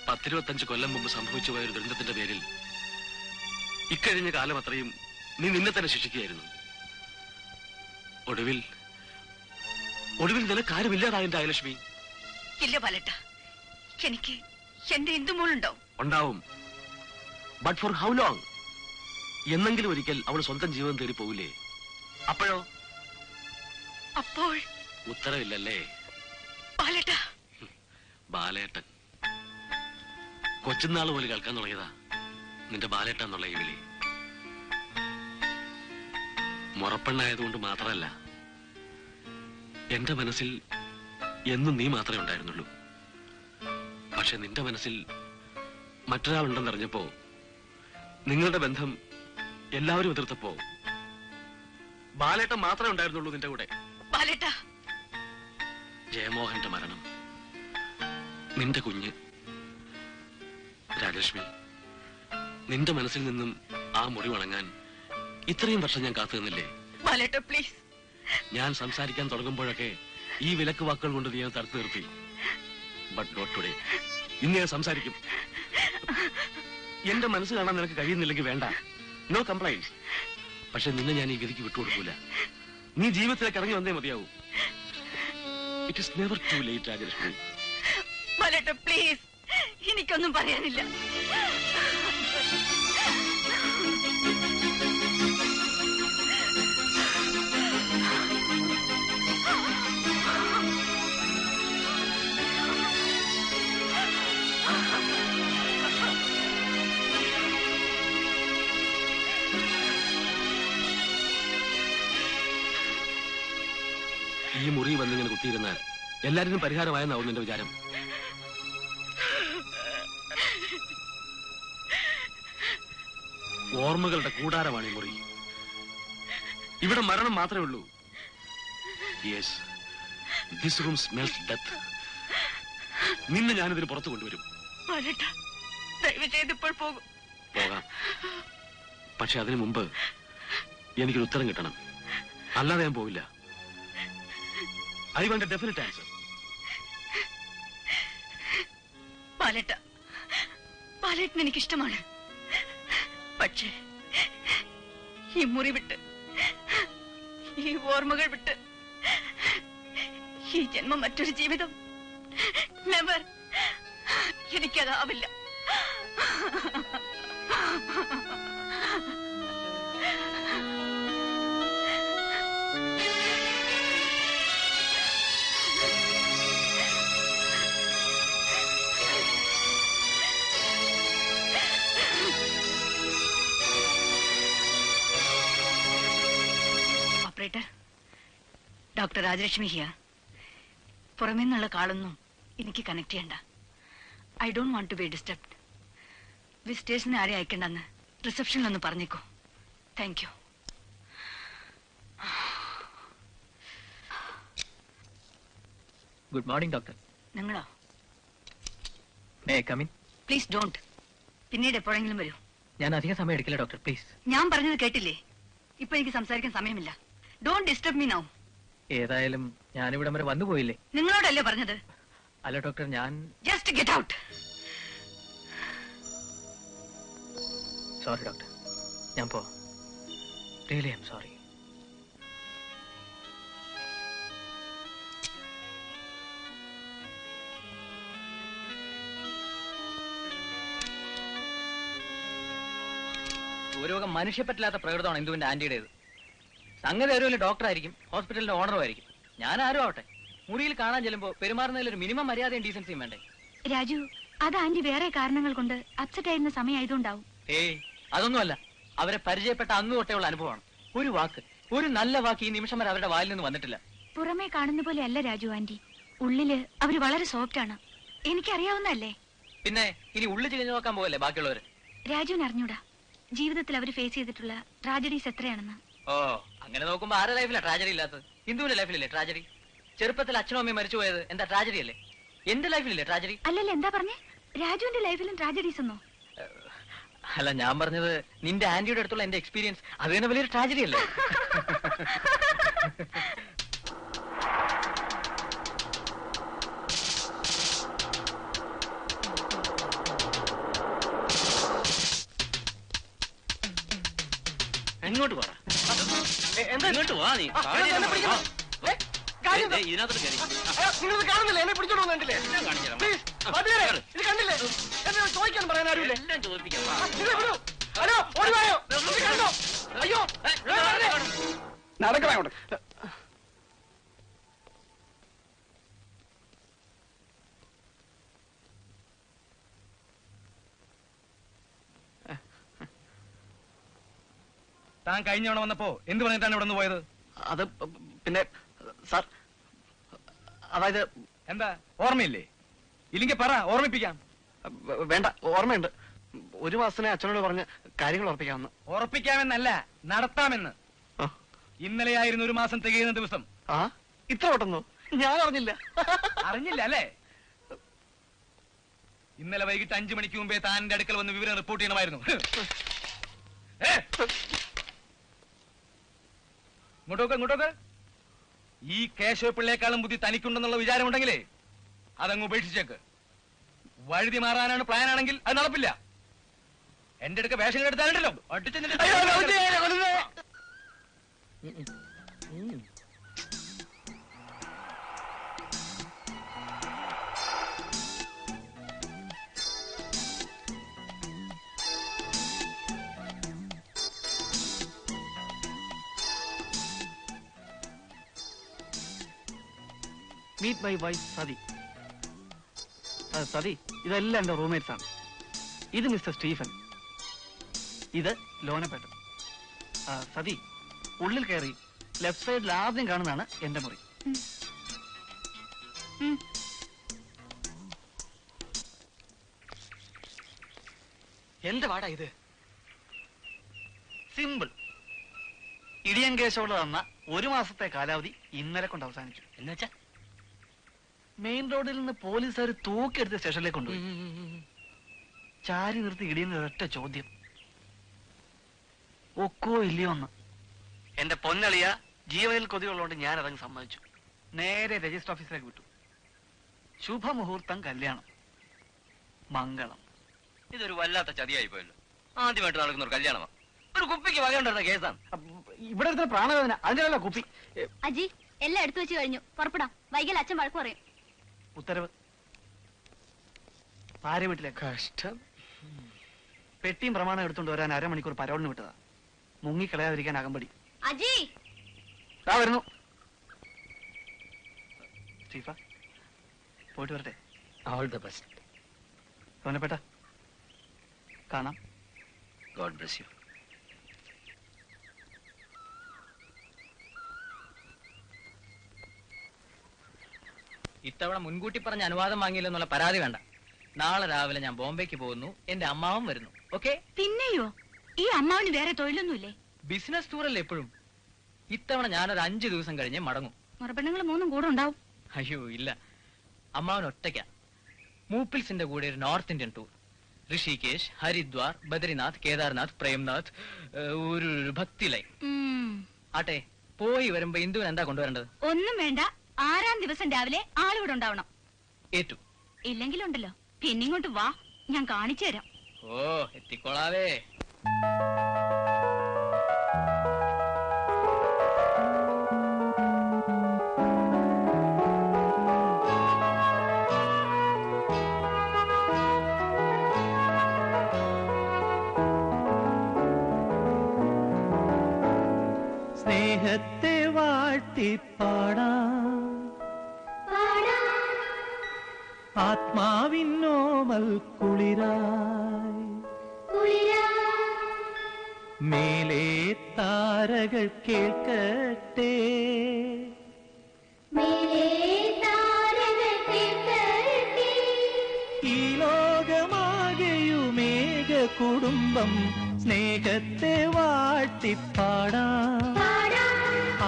10-25 കൊല്ലം മുമ്പ് സംഭവിച്ചു പോയ ഒരു ദുരന്തത്തിന്റെ പേരിൽ ഇക്കഴിഞ്ഞ കാലം അത്രയും നീ നിന്നെ തന്നെ ശിക്ഷിക്കുകയായിരുന്നു. ഒടുവിൽ നിനക്ക് ആരുമില്ലാതായ രാജലക്ഷ്മി. ഇല്ല പാലട്ട, എനിക്ക് എന്റെ ഇന്ദുമോളുണ്ടാവും. ഉണ്ടാവും. But for how long? എന്നെങ്കിലും ഒരിക്കൽ അവൾ സ്വന്തം ജീവൻ തേടി പോവില്ലേ? അപ്പോഴോ? അപ്പോൾ ഉത്തരവില്ലല്ലേ? ബാലേട്ടാ. ബാലേട്ടൻ കൊച്ചുനാൾ പോലെ കേൾക്കാൻ തുടങ്ങിയതാ നിന്റെ ബാലേട്ട എന്നുള്ള ഈ വിളി. മുറപ്പെണ്ണായതുകൊണ്ട് മാത്രമല്ല, എന്റെ മനസ്സിൽ എന്നും നീ മാത്രമേ ഉണ്ടായിരുന്നുള്ളൂ. പക്ഷെ നിന്റെ മനസ്സിൽ മറ്റൊരാളുണ്ടെന്നറിഞ്ഞപ്പോ, നിങ്ങളുടെ ബന്ധം എല്ലാവരും എതിർത്തപ്പോ, ബാലേട്ടൻ മാത്രമേ ഉണ്ടായിരുന്നുള്ളൂ നിന്റെ കൂടെ. ജയമോഹന്റെ മരണം, നിന്റെ കുഞ്ഞ്, രാജലക്ഷ്മി, നിന്റെ മനസ്സിൽ നിന്നും ആ മുറി വണങ്ങാൻ ഇത്രയും വർഷം ഞാൻ കാത്തു നിന്നില്ലേ? പ്ലീസ്. ഞാൻ സംസാരിക്കാൻ തുടങ്ങുമ്പോഴൊക്കെ ഈ വിലക്ക് വാക്കുകൾ കൊണ്ട് നീ തടുത്തു നിർത്തി. But not today. ഇന്ന് ഞാൻ സംസാരിക്കും. എന്റെ മനസ്സ് കാണാൻ നിനക്ക് കഴിയുന്നില്ലെങ്കിൽ വേണ്ട, നോ കംപ്ലൈൻസ്. പക്ഷെ നിന്നെ ഞാൻ ഈ ഗതിക്ക് വിട്ടുകൊടുക്കൂല. നീ ജീവിതത്തിലേക്ക് ഇറങ്ങി വന്നേ മതിയാവൂ. It is never to late Rajalakshmi. Please, എനിക്കൊന്നും പറയാനില്ല. ഈ മുറി വന്നിങ്ങനെ കുത്തിയിരുന്നാൽ എല്ലാവരും പരിഹാരമായെന്നാവും നിന്റെ വിചാരം. ഓർമ്മകളുടെ കൂടാരമാണ് ഈ മുറി. ഇവിടെ മരണം മാത്രമേ ഉള്ളൂ. Yes, this room smells death. നിന്നെ ഞാനിതിന് പുറത്തു കൊണ്ടുവരും. പോകാം. പക്ഷെ അതിനു മുമ്പ് എനിക്കൊരു ഉത്തരം കിട്ടണം. അല്ലാതെ ഞാൻ പോവില്ല. I want a definite answer. ബാലേട്ടൻ എനിക്കിഷ്ടമാണ്. പക്ഷേ ഈ മുറി വിട്ട്, ഈ ഓർമ്മകൾ വിട്ട്, ഈ ജന്മം മറ്റൊരു ജീവിതം നെവർ. എനിക്കതാവില്ല. Doctor Rajalakshmi here. പുറമേ നിന്നുള്ള കാളൊന്നും എനിക്ക് കണക്ട് ചെയ്യണ്ട. I don't want to be disturbed. വിസിറ്റേഴ്സിനെ ആരെ അയക്കണ്ടെന്ന് റിസപ്ഷനിലൊന്ന് പറഞ്ഞേക്കോ. Thank you. Good morning doctor. നിങ്ങളോ? May I come in? Please don't. പിന്നീട് എപ്പോഴെങ്കിലും വരൂ. ഞാൻ അധികം സമയം എടുക്കില്ല ഡോക്ടർ, പ്ലീസ്. ഞാൻ പറഞ്ഞത് കേട്ടില്ലേ? ഇപ്പൊ എനിക്ക് സംസാരിക്കാൻ സമയമില്ല. Don't disturb me now. ഏതായാലും ഞാനിവിടെ വരെ വന്നുപോയില്ലേ? നിങ്ങളോടല്ലേ പറഞ്ഞത്? അല്ല ഡോക്ടർ, ഞാൻ just get out. Sorry doctor, ഞാൻ പോവാം. Really I'm sorry. ഭൂരോഗം മനുഷ്യപ്പറ്റില്ലാത്ത പ്രകൃതമാണ് ഇന്ദുവിന്റെ ആന്റിയുടേത്. സംഗതി ഒരു വലിയ ഡോക്ടർ ആയിരിക്കും, ഹോസ്പിറ്റലിന്റെ ഓണറും ആയിരിക്കും. ഞാൻ ആരും ആവട്ടെ, മുറിയിൽ കാണാൻ ചെല്ലുമ്പോൾ പെരുമാറുന്നതിൽ ഒരു മിനിമം മര്യാദയും ഡീസൻസിയും വേണ്ടേ? രാജു, അത് ആന്റി വേറെ കാരണങ്ങൾ കൊണ്ട് അപ്സെറ്റ് ആയിരുന്ന സമയമായതുകൊണ്ടാവും. ഏയ്, അതൊന്നുമല്ല. അവരെ പരിചയപ്പെട്ട അന്ന് തൊട്ടേയുള്ള അനുഭവമാണ്. ഒരു വാക്ക്, ഒരു നല്ല വാക്ക് ഈ നിമിഷം വരെ അവരുടെ വായിൽ നിന്ന് വന്നിട്ടില്ല. പുറമേ കാണുന്ന പോലെ അല്ല രാജു ആന്റി. ഉള്ളില് അവര് വളരെ സോഫ്റ്റ് ആണ്. എനിക്കറിയാവുന്നല്ലേ. പിന്നെ ഇനി ഉള്ളിൽ ചികഞ്ഞു നോക്കാൻ പോകല്ലേ ബാക്കിയുള്ളവര്? രാജുവിന് അറിഞ്ഞൂടാ ജീവിതത്തിൽ അവർ ഫേസ് ചെയ്തിട്ടുള്ള ട്രാജഡീസ് എത്രയാണെന്ന്. ഓ, അങ്ങനെ നോക്കുമ്പോ ആരുടെ ലൈഫിലാ ട്രാജഡി ഇല്ലാത്തത്? ഹിന്ദുവിന്റെ ലൈഫിലല്ലേ ട്രാജഡി? ചെറുപ്പത്തിൽ അച്ഛനും അമ്മയും മരിച്ചു പോയത് എന്താ ട്രാജഡി അല്ലേ? എന്റെ ലൈഫിലല്ലേ ട്രാജഡി? അല്ലല്ല, എന്താ പറഞ്ഞേ? രാജുവിന്റെ ലൈഫിലും ട്രാജഡീസ് ഒന്നോ? അല്ല, ഞാൻ പറഞ്ഞത് നിന്റെ ആന്റിയുടെ അടുത്തുള്ള എന്റെ എക്സ്പീരിയൻസ് അത് തന്നെ വലിയൊരു ട്രാജഡി അല്ലേ? എങ്ങോട്ട് പോടാ? എങ്ങോട്ട് വാ നീ? ഇതിനകത്തോട്ട് കയറി. നിങ്ങൾ കാണുന്നില്ലേ? എന്നെ പിടിച്ചോണ്ട് വന്നിട്ടില്ലേ? ഇത് കണ്ടില്ലേ? എന്നെ ചോദിക്കാൻ പറയാൻ ആരുമില്ല. എല്ലാം ചോദിപ്പിക്കാം. ഹലോ, ഓടിവായോ? കണ്ടോ? അയ്യോ, നടക്കണം അങ്ങോട്ട്. താൻ കഴിഞ്ഞ തവണ വന്നപ്പോ എന്ത് പറഞ്ഞിട്ടാണ് ഇവിടെ നിന്ന് പോയത്? അത് പിന്നെ സാർ, അതായത് എന്താ ഓർമ്മയില്ലേ? ഇല്ലെങ്കിൽ പറ, ഓർമ്മിപ്പിക്കാം. വേണ്ട, ഓർമ്മയുണ്ട്. ഒരു മാസത്തിനെ അച്ഛനോട് പറഞ്ഞ് കാര്യങ്ങൾ ഉറപ്പിക്കാമെന്ന്. ഉറപ്പിക്കാമെന്നല്ല, നടത്താമെന്ന്. ഇന്നലെയായിരുന്നു 1 മാസം തികയുന്ന ദിവസം. ആ, ഇത്ര പെട്ടെന്നോ? ഞാൻ അറിഞ്ഞില്ല. അറിഞ്ഞില്ല അല്ലേ? ഇന്നലെ വൈകിട്ട് 5 മണിക്ക് മുമ്പേ താൻ എന്റെ അടുക്കൽ വന്ന് വിവരം റിപ്പോർട്ട് ചെയ്യണമായിരുന്നു. ഇങ്ങോട്ടോക്ക്. ഈ കേശവ പിള്ളേക്കാളും ബുദ്ധി തനിക്കുണ്ടെന്നുള്ള വിചാരമുണ്ടെങ്കിലേ അതങ്ങ് ഉപേക്ഷിച്ചേക്ക്. വഴുതി മാറാനാണ് പ്ലാൻ ആണെങ്കിൽ അത് നടപ്പില്ല. എന്റെ അടുക്ക വേഷങ്ങൾ എടുത്താലുണ്ടല്ലോ meet my wife Sati. Sati, ഇതെല്ലാം എന്റെ റൂംമേറ്റ്സ് ആണ്. ഇത് മിസ്റ്റർ സ്റ്റീഫൻ, ഇത് ലോനപ്പേട്ടൻ. സതി, ഉള്ളിൽ കയറി ലെഫ്റ്റ് സൈഡിൽ ആദ്യം കാണുന്നതാണ് എന്റെ മുറി. എന്ത് പാടാ ഇത്? സിമ്പിൾ. ഇടിയൻ കേശവോട് തന്ന 1 മാസത്തെ കാലാവധി ഇന്നലെ കൊണ്ട് അവസാനിച്ചു. എന്നുവെച്ചാ മെയിൻ റോഡിൽ നിന്ന് പോലീസുകാർ തൂക്കിയെടുത്ത് സ്റ്റേഷനിലേക്ക് കൊണ്ടുപോയി. ചാരി നിർത്തി ഇടിയുന്ന ഒരൊറ്റ ചോദ്യം, ഒക്കോ ഇല്ലയോ എന്ന്. എന്റെ പൊന്നളിയ ജീവനിൽ കൊതിയുള്ളതുകൊണ്ട് ഞാൻ അതങ്ങ് സമ്മതിച്ചു. നേരെ രജിസ്റ്റർ ഓഫീസിലേക്ക് വിട്ടു. ശുഭമുഹൂർത്തം കല്യാണം, മംഗളം. ഇതൊരു വല്ലാത്ത ചതിയായി പോയല്ലോ. ആദ്യമായിട്ട് നടക്കുന്ന ഒരു കല്യാണമാണ്. ഒരു കുപ്പിക്ക് വകയുണ്ടായിരുന്ന കേസാണ്. ഇവിടെ എടുത്ത പ്രാണവേദന, അതിന്റെ കുപ്പി. അജി, എല്ലാം എടുത്തു വെച്ച് കഴിഞ്ഞു. പുറപ്പെടാം. വൈകിൽ അച്ഛൻ വഴക്ക് പറയും. ഉത്തരവ്. ഭാര്യ വീട്ടിലെ കഷ്ടം. പെട്ടിയും പ്രമാണം എടുത്തുകൊണ്ട് വരാൻ 1/2 മണിക്കൂർ പരോളിന് വിട്ടതാ. മുങ്ങിക്കളയാതിരിക്കാൻ അകമ്പടി. അജി വരുന്നു. സ്റ്റീഫ, പോയിട്ട് വരട്ടെ. All the best. ലോനപ്പേട്ട, കാണാം. God bless you. ഇത്തവണ മുൻകൂട്ടി പറഞ്ഞ അനുവാദം വാങ്ങിയില്ലെന്നുള്ള പരാതി വേണ്ട. നാളെ രാവിലെ ഞാൻ ബോംബെക്ക് പോകുന്നു. എന്റെ അമ്മാവൻ വരുന്നു. ഓക്കെ? പിന്നെയോ? ഈ അമ്മാവന് വേറെ തൊഴിലൊന്നുമില്ലേ? ബിസിനസ് ടൂറല്ലേ എപ്പോഴും. ഇത്തവണ ഞാനൊരു 5 ദിവസം കഴിഞ്ഞേ മടങ്ങും. മറുപെണ്ണുങ്ങൾ 3 കൂടെ ഉണ്ടാവും. അയ്യോ ഇല്ല, അമ്മാവൻ ഒറ്റയ്ക്ക. മൂപ്പിൽസിന്റെ കൂടെ ഒരു north Indian tour. Rishikesh, Haridwar, Badrinath, Kedarnath, Premnath, ഒരു ഭക്തി ലൈൻ. ആട്ടെ, പോയി വരുമ്പോ ഇന്ദുവിന് എന്താ കൊണ്ടുവരേണ്ടത്? ഒന്നും വേണ്ട. 6-ാം ദിവസം രാവിലെ ആളിവിടെ ഉണ്ടാവണം. ഏറ്റു. ഇല്ലെങ്കിലുണ്ടല്ലോ, പിന്നിങ്ങോട്ട് വാ, ഞാൻ കാണിച്ചു തരാം. ഓ, എത്തിക്കോളാവേ. സ്നേഹത്തെ വാഴ്ത്തിപ്പാടാം ആത്മാവിന്നോമൽ കുളിരായി മേലേ താരകൾ കേൾക്കട്ടെ, ഈ ലോകമാകെയുമേക കുടുംബം സ്നേഹത്തെ വാഴ്ത്തിപ്പാടാം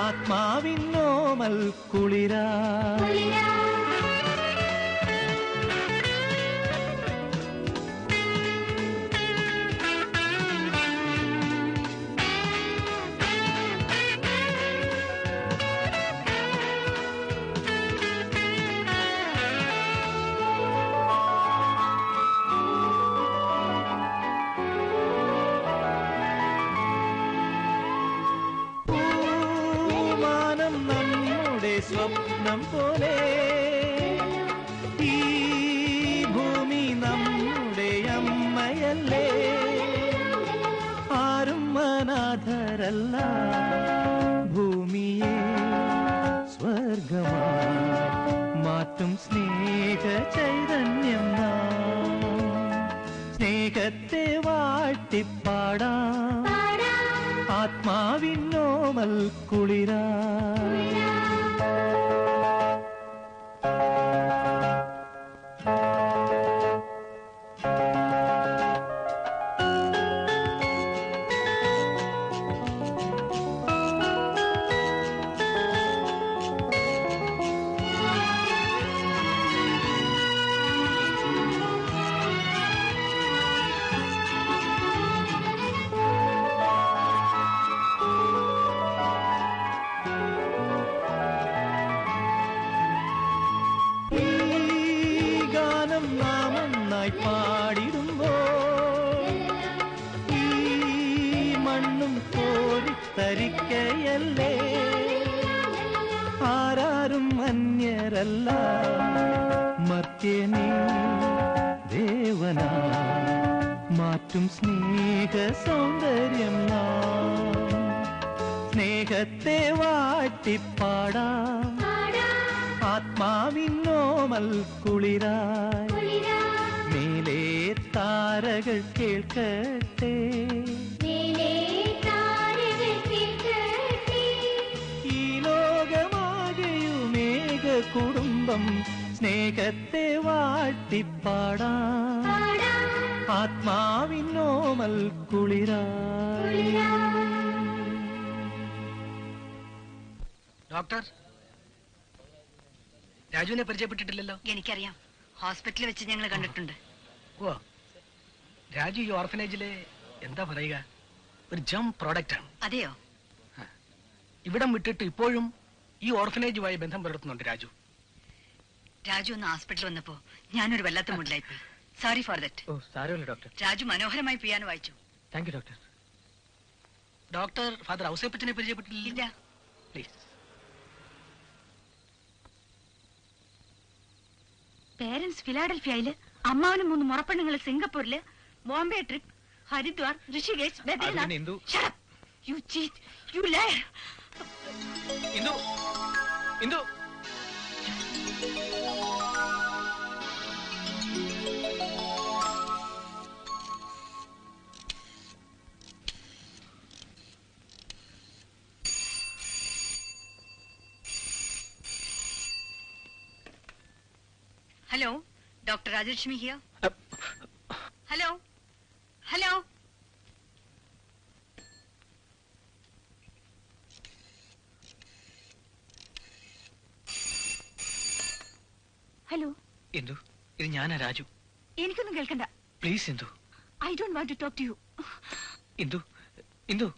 ആത്മാവിന്നോമൽ കുളിരായി. സ്വപ്നം പോലെ ഈ ഭൂമി നമ്മുടെ അമ്മയല്ലേ, ആരും അനാഥരല്ല ഭൂമി ഭൂമിയെ സ്വർഗമാ മാറ്റും സ്നേഹ ചൈതന്യം നാം. സ്നേഹത്തെ വാഴ്ത്തിപ്പാടാം ആത്മാവിന്നോമൽ കുളിരാ. പാടിടുമ്പോ ഈ മണ്ണും കോരിത്തരിക്കയല്ലേ, ആരാരും അന്യരല്ല മർത്യനീ ദേവനാ മാറ്റും സ്നേഹ സൗന്ദര്യം നാം. സ്നേഹത്തെ വാഴ്ത്തിപ്പാടാം ആത്മാവിന്നോമൽ കുളിരായി. മേലേ താരകൾ കേൾക്കട്ടെ, ഈ ലോകമാകെയുമേക കുടുംബം സ്നേഹത്തെ വാഴ്ത്തിപ്പാടാം ആത്മാവിന്നോമൽ കുളിരായി. ഡോക്ടർ, രാജുവിനെ പരിചയപ്പെട്ടിട്ടില്ലല്ലോ. എനിക്കറിയാം, ഹോസ്പിറ്റലിൽ വെച്ച് ഞങ്ങൾ കണ്ടിട്ടുണ്ട്. ഓ, രാജു ഈ ഓർഫനേജിലെ എന്താ പറയുക, ഒരു ജം പ്രോഡക്റ്റ് ആണ്. അതെയോ? ഇവിടം വിട്ടിട്ട് ഇപ്പോഴും ഈ ഓർഫനേജുമായി ബന്ധം പുലർത്തുന്നുണ്ട് രാജു. രാജു ഒന്ന് ഹോസ്പിറ്റലിൽ വന്നപ്പോ ഞാനൊരു വല്ലാത്ത മൂഡിലായിപ്പോയി. Sorry for that. ഓ, സാരമില്ല ഡോക്ടർ. രാജു മനോഹരമായി പിയാനോ വായിച്ചു. Thank you doctor. Doctor father ഔസേപ്പച്ചനെ പരിചയപ്പെട്ടില്ല? പ്ലീസ്. പേരൻസ് ഫിലാഡൽഫിയയില്, അമ്മാവനും 3 മുറപ്പെണ്ണുങ്ങള് സിംഗപ്പൂരില്, Bombay trip, Haridwar, Rishikesh, Badrinath. Shut up! You cheat! You liar! Indu, Indu. Hello, doctor Rajalakshmi here. Hello, hello. Hello. Indu, ഇത് ഞാനാ രാജു. എനിക്കൊന്നും കേൾക്കണ്ട. Please Indu. I don't want to talk to you. Indu, Indu.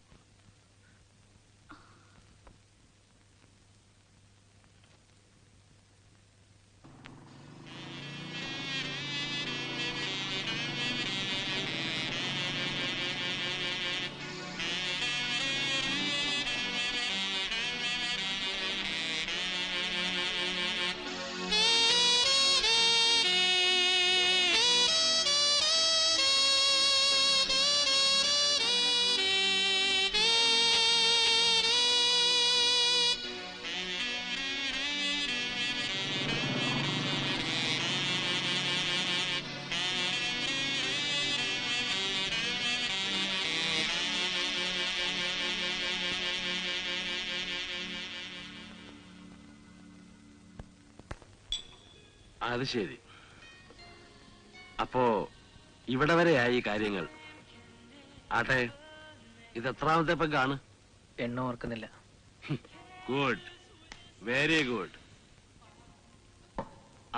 അത് ശരി. അപ്പോ ഇവിടെ വരെയായി കാര്യങ്ങൾ. ആട്ടെ, ഇത് എത്രാമത്തെ പെഗ്ഗാണ്? എണ്ണം ഓർക്കുന്നില്ല. Good, very good.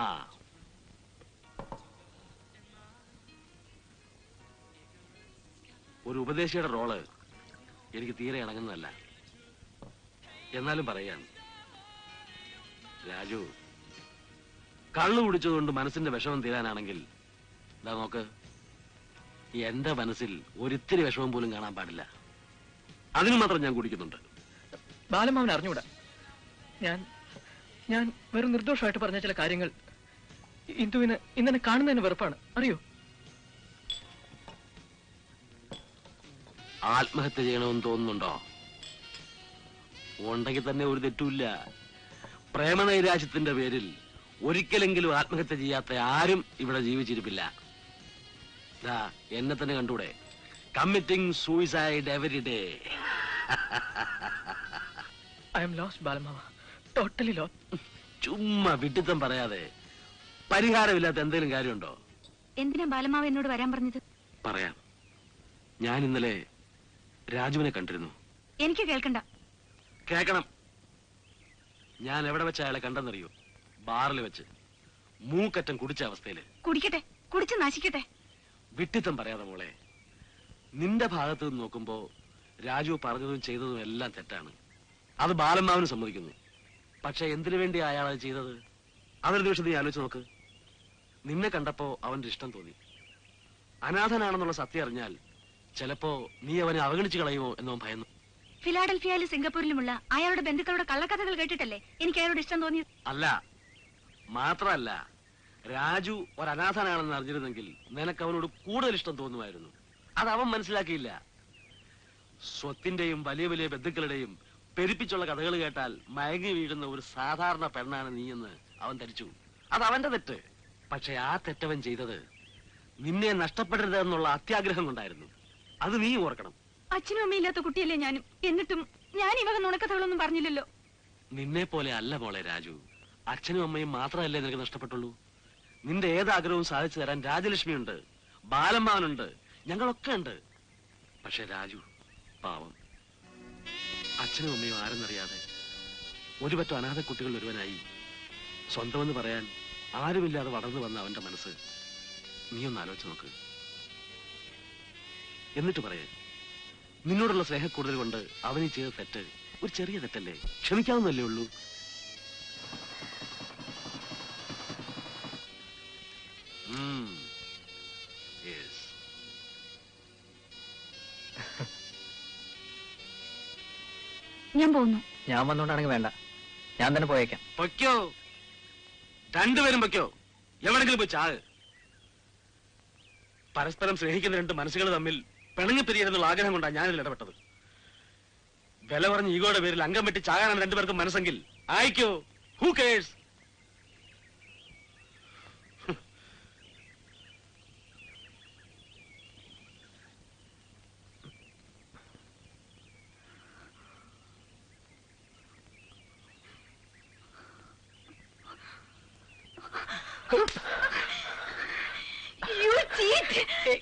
ആ, ഒരു ഉപദേശിയുടെ റോള് എനിക്ക് തീരെ ഇണങ്ങുന്നതല്ല. എന്നാലും പറയാൻ, രാജു കള്ളു കുടിച്ചതുകൊണ്ട് മനസ്സിന്റെ വിഷമം തീരാനാണെങ്കിൽ ഇതാ നോക്ക്, എന്റെ മനസ്സിൽ ഒരിത്തിരി വിഷമം പോലും കാണാൻ പാടില്ല. അതിന് മാത്രം ഞാൻ കുടിക്കുന്നുണ്ട്. ബാലമാവൻ അറിഞ്ഞൂടാ. ഞാൻ വെറും നിർദോഷമായിട്ട് പറഞ്ഞ ചില കാര്യങ്ങൾ ഇന്ദുവിന് ഇന്നെ കാണുന്നതിന് വെറുപ്പാണ്, അറിയോ? ആത്മഹത്യ ചെയ്യണമെന്ന് തോന്നുന്നുണ്ടോ? ഉണ്ടെങ്കിൽ തന്നെ ഒരു തെറ്റുമില്ല. പ്രേമനൈരാശ്യത്തിന്റെ പേരിൽ ഒരിക്കലെങ്കിലും ആത്മഹത്യ ചെയ്യാത്ത ആരും ഇവിടെ ജീവിച്ചിരിപ്പില്ല. എന്നെ തന്നെ കണ്ടൂടെ, committing suicide every day. I'm lost ബാലമാവ, ടോട്ടലി ലോസ്റ്റ്. ചുമ്മാ വിഡിത്തം പറയാതെ പരിഹാരമില്ലാത്ത എന്തെങ്കിലും കാര്യമുണ്ടോ? എന്തിനാ ബാലമാവ എന്നോട് വരാൻ പറഞ്ഞത്? പറയാം. ഞാൻ ഇന്നലെ രാജുവിനെ കണ്ടിരുന്നു. എനിക്ക് കേൾക്കണ്ട. കേക്കണം. ഞാൻ എവിടെ വെച്ച് അയാളെ കണ്ടെന്നറിയോ? ബാറിൽ വെച്ച്, മൂക്കറ്റം കുടിച്ച അവസ്ഥയില്. കുടിക്കട്ടെ, കുടിച്ച് നശിക്കട്ടെ. വിട്ടിത്തം പറയാതെ മോളെ. നിന്റെ ഭാഗത്ത് നിന്ന് നോക്കുമ്പോ രാജു പറഞ്ഞതും ചെയ്തതും എല്ലാം തെറ്റാണ്. അത് ബാലമ്മാവന് സമ്മതിക്കുന്നു. പക്ഷെ എന്തിനു വേണ്ടി അയാൾ അത് ചെയ്തത്? അതൊരു നിമിഷം നീ ആലോചിച്ച് നോക്ക്. നിന്നെ കണ്ടപ്പോ അവന്റെ ഇഷ്ടം തോന്നി. അനാഥനാണെന്നുള്ള സത്യം അറിഞ്ഞാൽ ചിലപ്പോ നീ അവനെ അവഗണിച്ചു കളയുമോ എന്നോ ഭയന്നു. ഫിലാഡൽഫിയയിലും സിംഗപ്പൂരിലുമുള്ള അയാളുടെ ബന്ധുക്കളുടെ കള്ളക്കഥകൾ കേട്ടിട്ടല്ലേ എനിക്ക് അയാളോട് ഇഷ്ടം തോന്നിയത്? അല്ല, മാത്രമല്ല, രാജു ഒരനാഥനാണെന്ന് അറിഞ്ഞിരുന്നെങ്കിൽ നിനക്ക് അവനോട് കൂടുതൽ ഇഷ്ടം തോന്നുമായിരുന്നു. അത് അവൻ മനസ്സിലാക്കിയില്ല. സ്വത്തിന്റെയും വലിയ വലിയ ബന്ധുക്കളുടെയും പെരുപ്പിച്ചുള്ള കഥകൾ കേട്ടാൽ മയങ്ങി വീഴുന്ന ഒരു സാധാരണ പെണ്ണാണ് നീയെന്ന് അവൻ ധരിച്ചു. അത് അവന്റെ തെറ്റ്. പക്ഷെ ആ തെറ്റവൻ ചെയ്തത് നിന്നെ നഷ്ടപ്പെടരുത് എന്നുള്ള അത്യാഗ്രഹം കൊണ്ടായിരുന്നു. അത് നീ ഓർക്കണം. അച്ഛനും അമ്മയില്ലാത്ത കുട്ടിയല്ലേ ഞാനും. എന്നിട്ടും ഞാൻ ഈ വക നുണക്കഥകളൊന്നും പറഞ്ഞില്ലല്ലോ. നിന്നെ പോലെ അല്ല മോളെ രാജു. അച്ഛനും അമ്മയും മാത്രമല്ലേ നിനക്ക് നഷ്ടപ്പെട്ടുള്ളൂ. നിന്റെ ഏതാഗ്രഹവും സാധിച്ചു തരാൻ രാജലക്ഷ്മിയുണ്ട്, ബാലമ്മാവനുണ്ട്, ഞങ്ങളൊക്കെ ഉണ്ട്. പക്ഷെ രാജു പാവം, അച്ഛനും അമ്മയും ആരെന്നറിയാതെ ഒരുപറ്റം അനാഥ കുട്ടികൾ ഒരുവനായി സ്വന്തമെന്ന് പറയാൻ ആരുമില്ലാതെ വളർന്നു വന്ന അവന്റെ മനസ്സ് നീ ഒന്ന് ആലോചിച്ച് നോക്ക്. എന്നിട്ട് പറയേ, നിന്നോടുള്ള സ്നേഹക്കൂടുതൽ കൊണ്ട് അവനീ ചെയ്ത തെറ്റ് ഒരു ചെറിയ തെറ്റല്ലേ, ക്ഷമിക്കാവുന്നല്ലേ ഉള്ളൂ. ഞാൻ പോകുന്നു. ഞാൻ വന്നോണ്ടാണെങ്കിൽ വേണ്ട, ഞാൻ തന്നെ പോയേക്കാം. പൊയ്ക്കോ, രണ്ടുപേരും പൊയ്ക്കോ. എവിടെങ്കിലും പോയി ചാക്. പരസ്പരം സ്നേഹിക്കുന്ന രണ്ട് മനസ്സുകൾ തമ്മിൽ പിണങ്ങിപ്പിരിയരുന്നുള്ള ആഗ്രഹം കൊണ്ടാണ് ഞാനിൽ ഇടപെട്ടത്. വില പറഞ്ഞ് ഈഗോയുടെ പേരിൽ അംഗം വെട്ടി ചാകാനാണ് രണ്ടുപേർക്കും മനസ്സെങ്കിൽ ആയിക്കോ. Who curse? You cheat!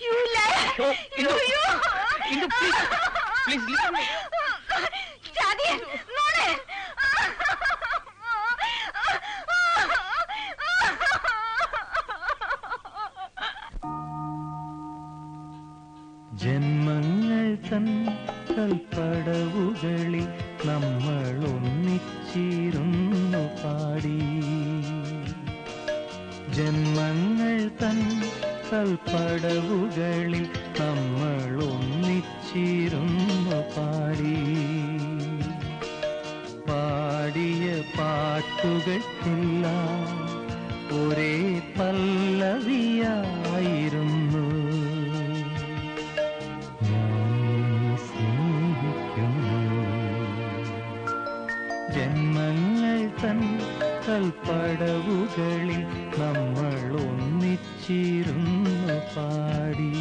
You liar! You! Please listen me. ചതിയൻ! നുണയൻ! ജന്മങ്ങൾ തൻ കൽപ്പടവുകളിൽ നമ്മൾ ഒന്നിച്ചിരുന്നു പാടി. ജന്മങ്ങൾ തൻ കൽപ്പടവുകളിൽ നമ്മൾ ഒന്നിച്ചിരുന്നു പാടി. പാടിയ പാട്ടുകൾക്കെല്ലാം ഒരേ പല്ലവിയായിരുന്നു. ജന്മങ്ങൾ തൻ കൽപ്പടവുകളിൽ നമ്മൾ ഒന്നിച്ചിരുന്നു പാടി.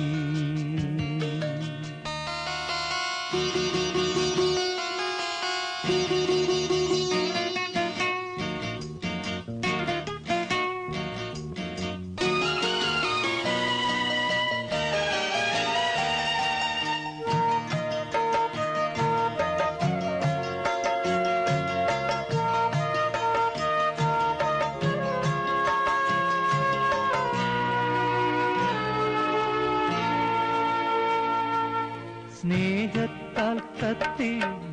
സ്നേഹത്താൽ കത്തി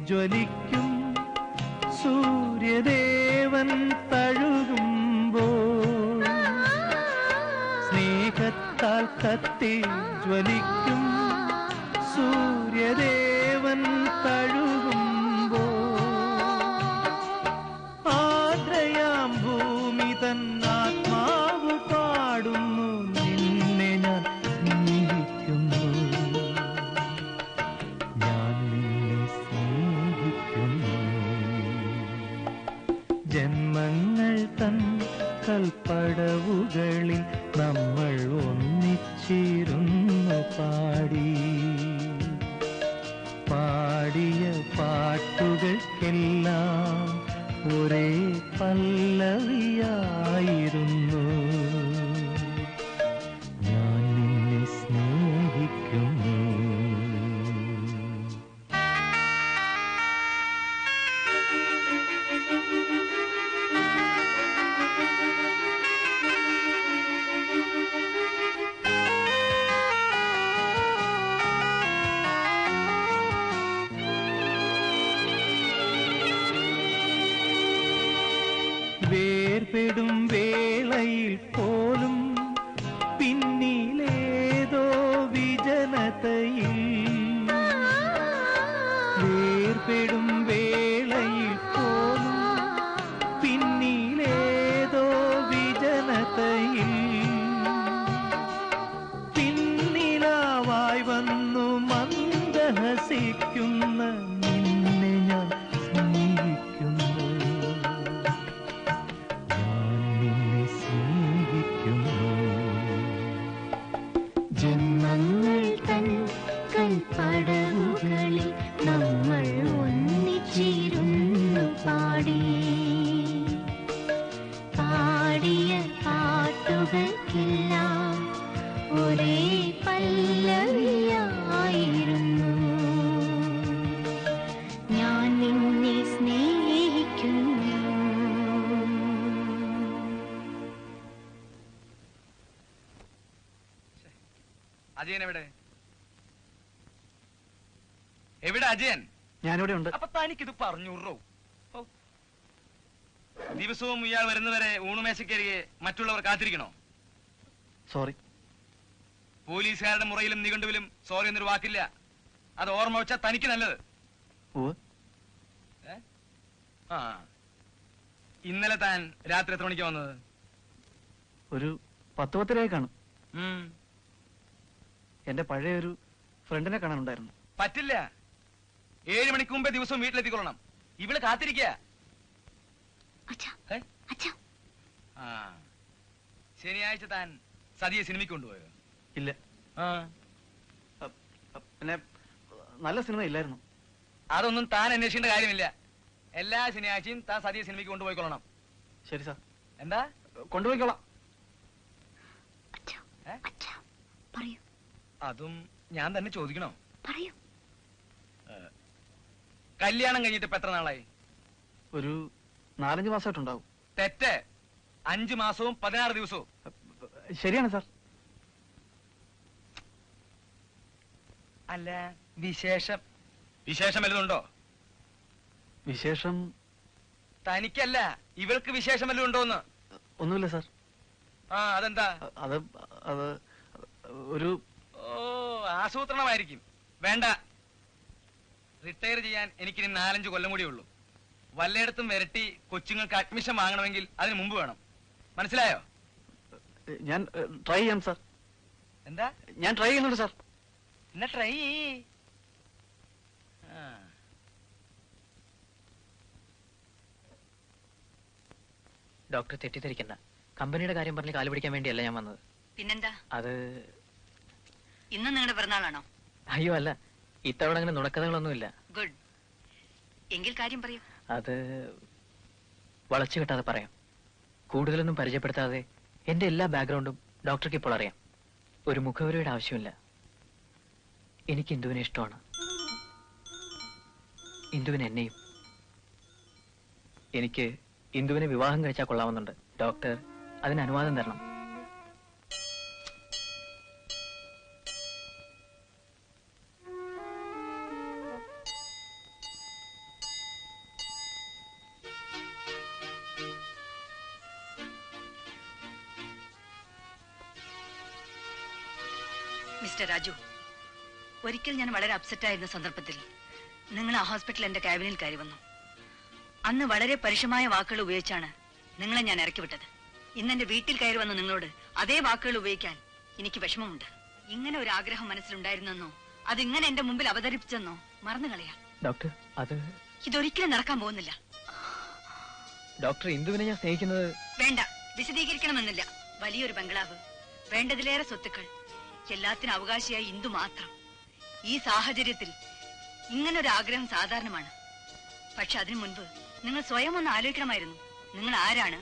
ജ്വലിക്കും സൂര്യദേവൻ തഴുകുമ്പോൾ, സ്നേഹത്താൽ കത്തി ജ്വലിക്കും സൂര്യദേവൻ തഴുകുമ്പോൾ, ആദ്രയാം ഭൂമി തൻ ആത്മാവ് പാടുന്നു നിന്നെ ഞാൻ സ്നേഹിക്കുന്നു. ഞാൻ നിന്നെ സ്നേഹിക്കുന്നു. പാടി പാടിയ പാട്ടുകൾക്കെല്ലാം ഒരേ പല്ലവിയായിരുന്നു. ഞാൻ നിന്നെ സ്നേഹിക്കുന്നു. വേർപെടും വേളയിൽ പോലും പിന്നിലേതോ വിജനതയിൽ, വേർപെടും വേളയിൽ പോലും പിന്നിലേതോ വിജനതയിൽ പിന്നിലാവായി വന്നു മന്ദഹസിക്കുന്ന നിന്നെ ഞാൻ സ്നേഹിക്കുന്നു. ജന്മങ്ങൾ തൻ കൽപ്പടവുകളിൽ നമ്മൾ ഒന്നിച്ചിരുന്നു പാടി പാടിയ പാട്ടുകൾക്കെല്ലാം ഒരേ പല്ലവിയായിരുന്നു. ഞാൻ നിന്നെ സ്നേഹിക്കുന്നു. അജയൻ എവിടെ? എവിടെ അജയൻ? ഞാനിവിടെ ഉണ്ട്. അപ്പൊ തനിക്കിത് പറഞ്ഞൂറോ? ദിവസവും ഇയാൾ വരുന്നവരെ ഊണുമേശക്കരിയെ മറ്റുള്ളവർ കാത്തിരിക്കണോ? സോറി. പോലീസുകാരുടെ മുറയിലും നിഘണ്ടുവിലും സോറി എന്നൊരു വാക്കില്ല. അത് ഓർമ്മ വെച്ചാൽ തനിക്ക് നല്ലത്. ആ, ഇന്നലെ താൻ രാത്രി എത്ര മണിക്ക് വന്നത്? ഒരു 10-10 കാണും. എന്റെ പഴയ ഒരു ഫ്രണ്ടിനെ കാണാനുണ്ടായിരുന്നു. പറ്റില്ല. 7 മണിക്ക് മുമ്പേ ദിവസവും വീട്ടിലെത്തിക്കൊള്ളണം. ഇവള് കാത്തിരിക്കുക. ശനിയാഴ്ച താൻ സതിയെ സിനിമയ്ക്ക് കൊണ്ടുപോയോ? ഇല്ല. പിന്നെ നല്ല സിനിമ ഇല്ലായിരുന്നു. അതൊന്നും താൻ അന്വേഷിക്കേണ്ട കാര്യമില്ല. എല്ലാ ശനിയാഴ്ചയും താൻ സതിയെ സിനിമയ്ക്ക് കൊണ്ടുപോയിക്കൊള്ളണം. ശരി സാർ. എന്താ? കൊണ്ടുപോയിക്കൊള്ളാം. അതും ഞാൻ തന്നെ ചോദിക്കണോ? പറയൂ. കല്യാണം കഴിഞ്ഞിട്ട് ഇപ്പൊ എത്ര നാളായി? ഒരു 4-5 മാസമായിട്ടുണ്ടാവും. തെറ്റ്. 5 മാസവും 16 ദിവസവും. ശരിയാണ് സാർ. അല്ല, വിശേഷം വല്ലതുണ്ടോ? വിശേഷം തനിക്കല്ല, ഇവൾക്ക് വിശേഷം വല്ലതും ഉണ്ടോന്ന്? ഒന്നുമില്ല സാർ. അതെന്താ? അത് ഒരു ആസൂത്രണമായിരിക്കും. വേണ്ട. റിട്ടയർ ചെയ്യാൻ എനിക്കിനി 4-5 കൊല്ലം കൂടി ഉള്ളൂ. വല്ലയിടത്തും വരട്ടി കൊച്ചുങ്ങൾക്ക് അഡ്മിഷൻ വാങ്ങണമെങ്കിൽ അതിന് മുമ്പ് വേണം. മനസ്സിലായോ? ഞാൻ ട്രൈ ചെയ്യാം സാർ. എന്താ? ഞാൻ ട്രൈ ചെയ്യുന്നുണ്ട് സാർ. എന്നാ ട്രൈ. ഡോക്ടർ തെറ്റിദ്ധരിക്കണ്ട. കമ്പനിയുടെ കാര്യം പറഞ്ഞ് കാല് പിടിക്കാൻ വേണ്ടിയല്ല ഞാൻ വന്നത്. പിന്നെന്താ? അത് ഇന്ന് നിങ്ങളുടെ പിറന്നാളാണോ? അയ്യോ അല്ല, ഇത്തവണ അങ്ങനെ നുണക്കഥകളൊന്നുമില്ല. ഗുഡ്. എങ്കിൽ കാര്യം പറയൂ. അത് വളച്ചു കെട്ടാതെ പറയാം. കൂടുതലൊന്നും പരിചയപ്പെടുത്താതെ എന്റെ എല്ലാ ബാക്ക്ഗ്രൗണ്ടും ഡോക്ടർക്ക് ഇപ്പോൾ അറിയാം. ഒരു മുഖവരയുടെ ആവശ്യമില്ല. എനിക്ക് ഇന്ദുവിനെ ഇഷ്ടമാണ്. ഇന്ദുവിന് എന്നെയും. എനിക്ക് ഇന്ദുവിനെ വിവാഹം കഴിച്ചാൽ കൊള്ളാമെന്നുണ്ട്. ഡോക്ടർ അതിന് അനുവാദം തരണം. മിസ്റ്റർ രാജു, ഒരിക്കൽ ഞാൻ വളരെ അപ്സെറ്റ് ആയിരുന്ന സന്ദർഭത്തിൽ നിങ്ങൾ ആ ഹോസ്പിറ്റലിൽ എന്റെ ക്യാബിനിൽ കയറി വന്നു. അന്ന് വളരെ പരുഷമായ വാക്കുകൾ ഉപയോഗിച്ചാണ് നിങ്ങളെ ഞാൻ ഇറക്കി വിട്ടത്. ഇന്ന് എന്റെ വീട്ടിൽ കയറി വന്ന നിങ്ങളോട് അതേ വാക്കുകൾ ഉപയോഗിക്കാൻ എനിക്ക് വിഷമമുണ്ട്. ഇങ്ങനെ ഒരു ആഗ്രഹം മനസ്സിലുണ്ടായിരുന്നെന്നോ അതിങ്ങനെ എന്റെ മുമ്പിൽ അവതരിപ്പിച്ചെന്നോ മറന്നു കളയാം. ഡോക്ടർ, അത് ഇതൊരിക്കലും നടക്കാൻ പോകുന്നില്ല. ഡോക്ടർ, ഇന്ദുവിനെ ഞാൻ സ്നേഹിക്കുന്നത്... വേണ്ട, വിശദീകരിക്കണമെന്നില്ല. വലിയൊരു ബംഗ്ലാവ്, വേണ്ടതിലേറെ സ്വത്തുക്കൾ, എല്ലാത്തിനും അവകാശിയായി ഇന്ദു മാത്രം. ഈ സാഹചര്യത്തിൽ ഇങ്ങനൊരു ആഗ്രഹം സാധാരണമാണ്. പക്ഷെ അതിനു മുൻപ് നിങ്ങൾ സ്വയം ഒന്ന് ആലോചിക്കണമായിരുന്നു. നിങ്ങൾ ആരാണ്,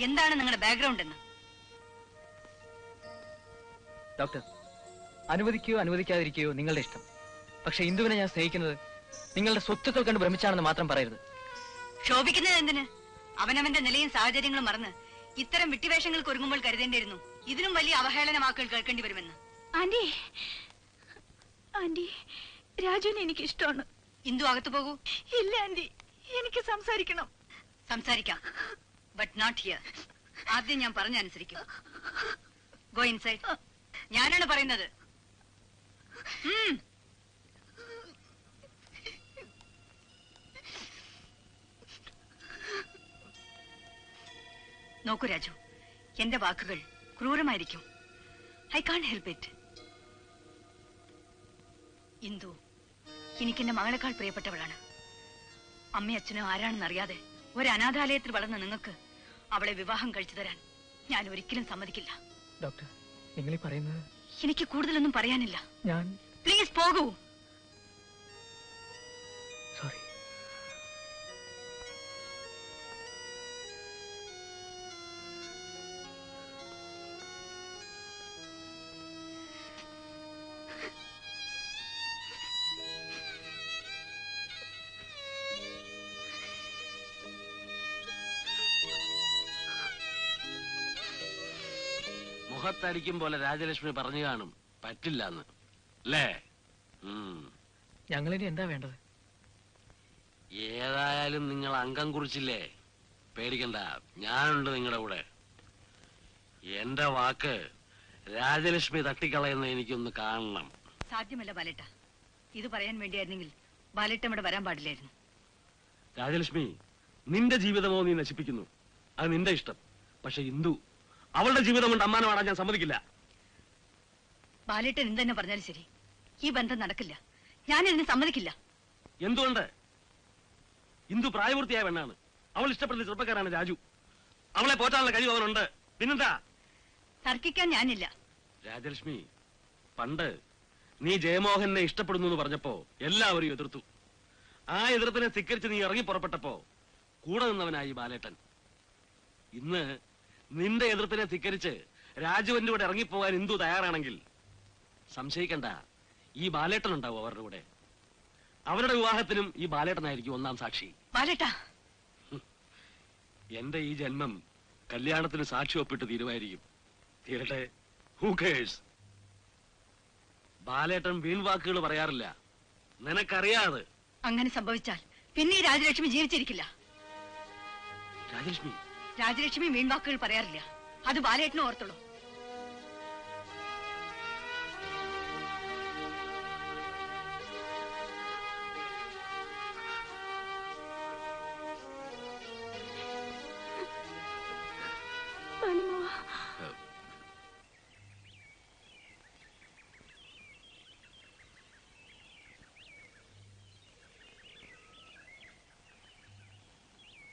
എന്താണ് നിങ്ങളുടെ ബാക്ക്ഗ്രൗണ്ട് എന്ന്. ഡോക്ടർ, അനുവദിക്കുകയോ അനുവദിക്കാതിരിക്കുകയോ നിങ്ങളുടെ ഇഷ്ടം. പക്ഷെ ഇന്ദുവിനെ ഞാൻ സ്നേഹിക്കുന്നത് നിങ്ങളുടെ സ്വത്തുക്കൾ കണ്ട് ഭ്രമിച്ചാണെന്ന് മാത്രം പറയരുത്. ശോഭിക്കുന്നത് എന്തിന്? അവനവന്റെ നിലയും സാഹചര്യങ്ങളും മറന്ന് ഇത്തരം വിട്ടിവേഷങ്ങൾക്ക് ഒരുങ്ങുമ്പോൾ കരുതേണ്ടിയിരുന്നു ഇതിനും വലിയ അവഹേളന വാക്കുകൾ കേൾക്കേണ്ടി വരുമെന്ന്. ആന്റി, ആന്റി, രാജുവിനെ എനിക്ക് ഇഷ്ടമാണ്. ഇന്ദു അകത്തു പോകൂ. ഇല്ല ആന്റി, എനിക്ക് സംസാരിക്കണം. സംസാരിക്കാം, ബട്ട് നോട്ട് ഹിയർ. ആദ്യം ഞാൻ പറഞ്ഞ അനുസരിക്കും. Go inside. ഞാനാണ് പറയുന്നത്. നോക്കൂ രാജു, എന്റെ വാക്കുകൾ ക്രൂരമായിരിക്കും. I can't help it. Indu എനിക്കെന്റെ മകളെക്കാൾ പ്രിയപ്പെട്ടവളാണ്. അമ്മയും അച്ഛനും ആരാണെന്ന് അറിയാതെ ഒരു അനാഥാലയത്തിൽ വളർന്ന നിങ്ങൾക്ക് അവളെ വിവാഹം കഴിച്ചു തരാൻ ഞാൻ ഒരിക്കലും സമ്മതിക്കില്ല. ഡോക്ടർ, നിങ്ങൾ പറയുന്നത് എനിക്ക് കൂടുതലൊന്നും പറയാനില്ല. ഞാൻ പ്ലീസ് പോകൂ. സോറി. മുഖത്തടിക്കും പോലെ രാജലക്ഷ്മി പറഞ്ഞു കാണും പറ്റില്ല എന്ന് അല്ലേ? ഞങ്ങളിനി എന്താ വേണ്ടത്? ഏതായാലും നിങ്ങൾ അംഗം കുറിച്ചില്ലേ, പേടിക്കണ്ട, ഞാനുണ്ട് നിങ്ങളുടെ കൂടെ. എന്റെ വാക്ക് രാജലക്ഷ്മി തട്ടിക്കളയുന്ന എനിക്കൊന്ന് കാണണം. സാധ്യമല്ല ബാലേട്ട. ഇത് പറയാൻ വേണ്ടിയായിരുന്നെങ്കിൽ ബാലേട്ട ഇവിടെ വരാൻ പാടില്ലായിരുന്നു. രാജലക്ഷ്മി, നിന്റെ ജീവിതമോ നീ നശിപ്പിക്കുന്നു, അത് നിന്റെ ഇഷ്ടം. പക്ഷെ ഇന്ദു, അവളുടെ ജീവിതം കൊണ്ട് അമ്മാനമാടാൻ ഞാൻ സമ്മതിക്കില്ല. ബാലേട്ടൻ എന്തെന്നെ പറഞ്ഞാലും ശരി, ഈ ബന്ധം നടക്കില്ല. ഞാൻ ഇതിന് സമ്മതിക്കില്ല. എന്തുകൊണ്ട്? ഇന്ദു പ്രായപൂർത്തിയായ പെണ്ണാണ്. അവൾ ഇഷ്ടപ്പെടുന്ന ചെറുപ്പക്കാരാണ് രാജു. അവളെ പോറ്റാനുള്ള കഴിവ് അവനുണ്ട്. പിന്നെന്താ? തർക്കിക്കാൻ ഞാനില്ല. രാജലക്ഷ്മി, പണ്ട് നീ ജയമോഹനെ ഇഷ്ടപ്പെടുന്നു എന്ന് പറഞ്ഞപ്പോ എല്ലാവരും എതിർത്തു. ആ എതിർപ്പിനെ ധിക്കരിച്ച് നീ ഇറങ്ങി പുറപ്പെട്ടപ്പോ കൂടെ നിന്നവനായി ബാലേട്ടൻ. ഇന്ന് നിന്റെ എതിർപ്പിനെ ധിക്കരിച്ച് രാജുവിന്റെ കൂടെ ഇറങ്ങിപ്പോകാൻ ഇന്ദു തയ്യാറാണെങ്കിൽ സംശയിക്കണ്ട, ഈ ബാലേട്ടൻ ഉണ്ടാവും അവരുടെ കൂടെ. അവരുടെ വിവാഹത്തിനും ഈ ബാലേട്ടനായിരിക്കും ഒന്നാം സാക്ഷി. എന്റെ ഈ ജന്മം കല്യാണത്തിന് സാക്ഷി ഒപ്പിട്ട് തീരുമായിരിക്കും. തീരട്ടെ, ഹൂ കേഴ്സ്? ബാലേട്ടൻ വീൺവാക്കുകൾ പറയാറില്ല, നിനക്കറിയാതെ. അങ്ങനെ സംഭവിച്ചാൽ പിന്നെ ഈ രാജലക്ഷ്മി ജീവിച്ചിരിക്കില്ല. രാജലക്ഷ്മി, രാജലക്ഷ്മി വീൺവാക്കുകൾ പറയാറില്ല. അത് ബാലേട്ടനും ഓർത്തുള്ളൂ.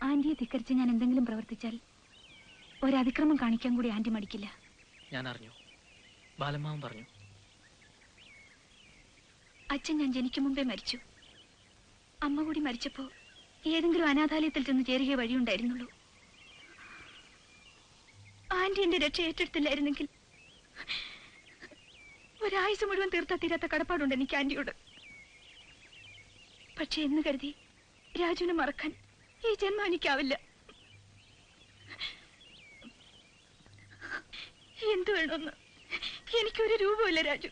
ആന്റിയെ ധിക്കരിച്ച് ഞാൻ എന്തെങ്കിലും പ്രവർത്തിച്ചാൽ ഒരതിക്രമം കാണിക്കാൻ കൂടി ആന്റി മടിക്കില്ല. ഞാൻ അറിഞ്ഞു, ബാലമ്മാവൻ പറഞ്ഞു. അച്ഛൻ ഞാൻ ജനിക്കും മുമ്പേ മരിച്ചു. അമ്മ കൂടി മരിച്ചപ്പോ ഏതെങ്കിലും അനാഥാലയത്തിൽ ചെന്ന് ചേരുകയെ വഴിയുണ്ടായിരുന്നുള്ളൂ. ആന്റി എന്റെ രക്ഷ ഏറ്റെടുത്തില്ലായിരുന്നെങ്കിൽ ഒരായുസ് മുഴുവൻ തീർത്താ തീരാത്ത കടപ്പാടുണ്ട് എനിക്ക് ആന്റിയോട്. പക്ഷെ എന്ന് കരുതി രാജുവിനെ മറക്കാൻ ഈ ജന്മം എനിക്കാവില്ല. എന്തു വേണമെന്ന് എനിക്കൊരു രൂപമില്ല രാജു.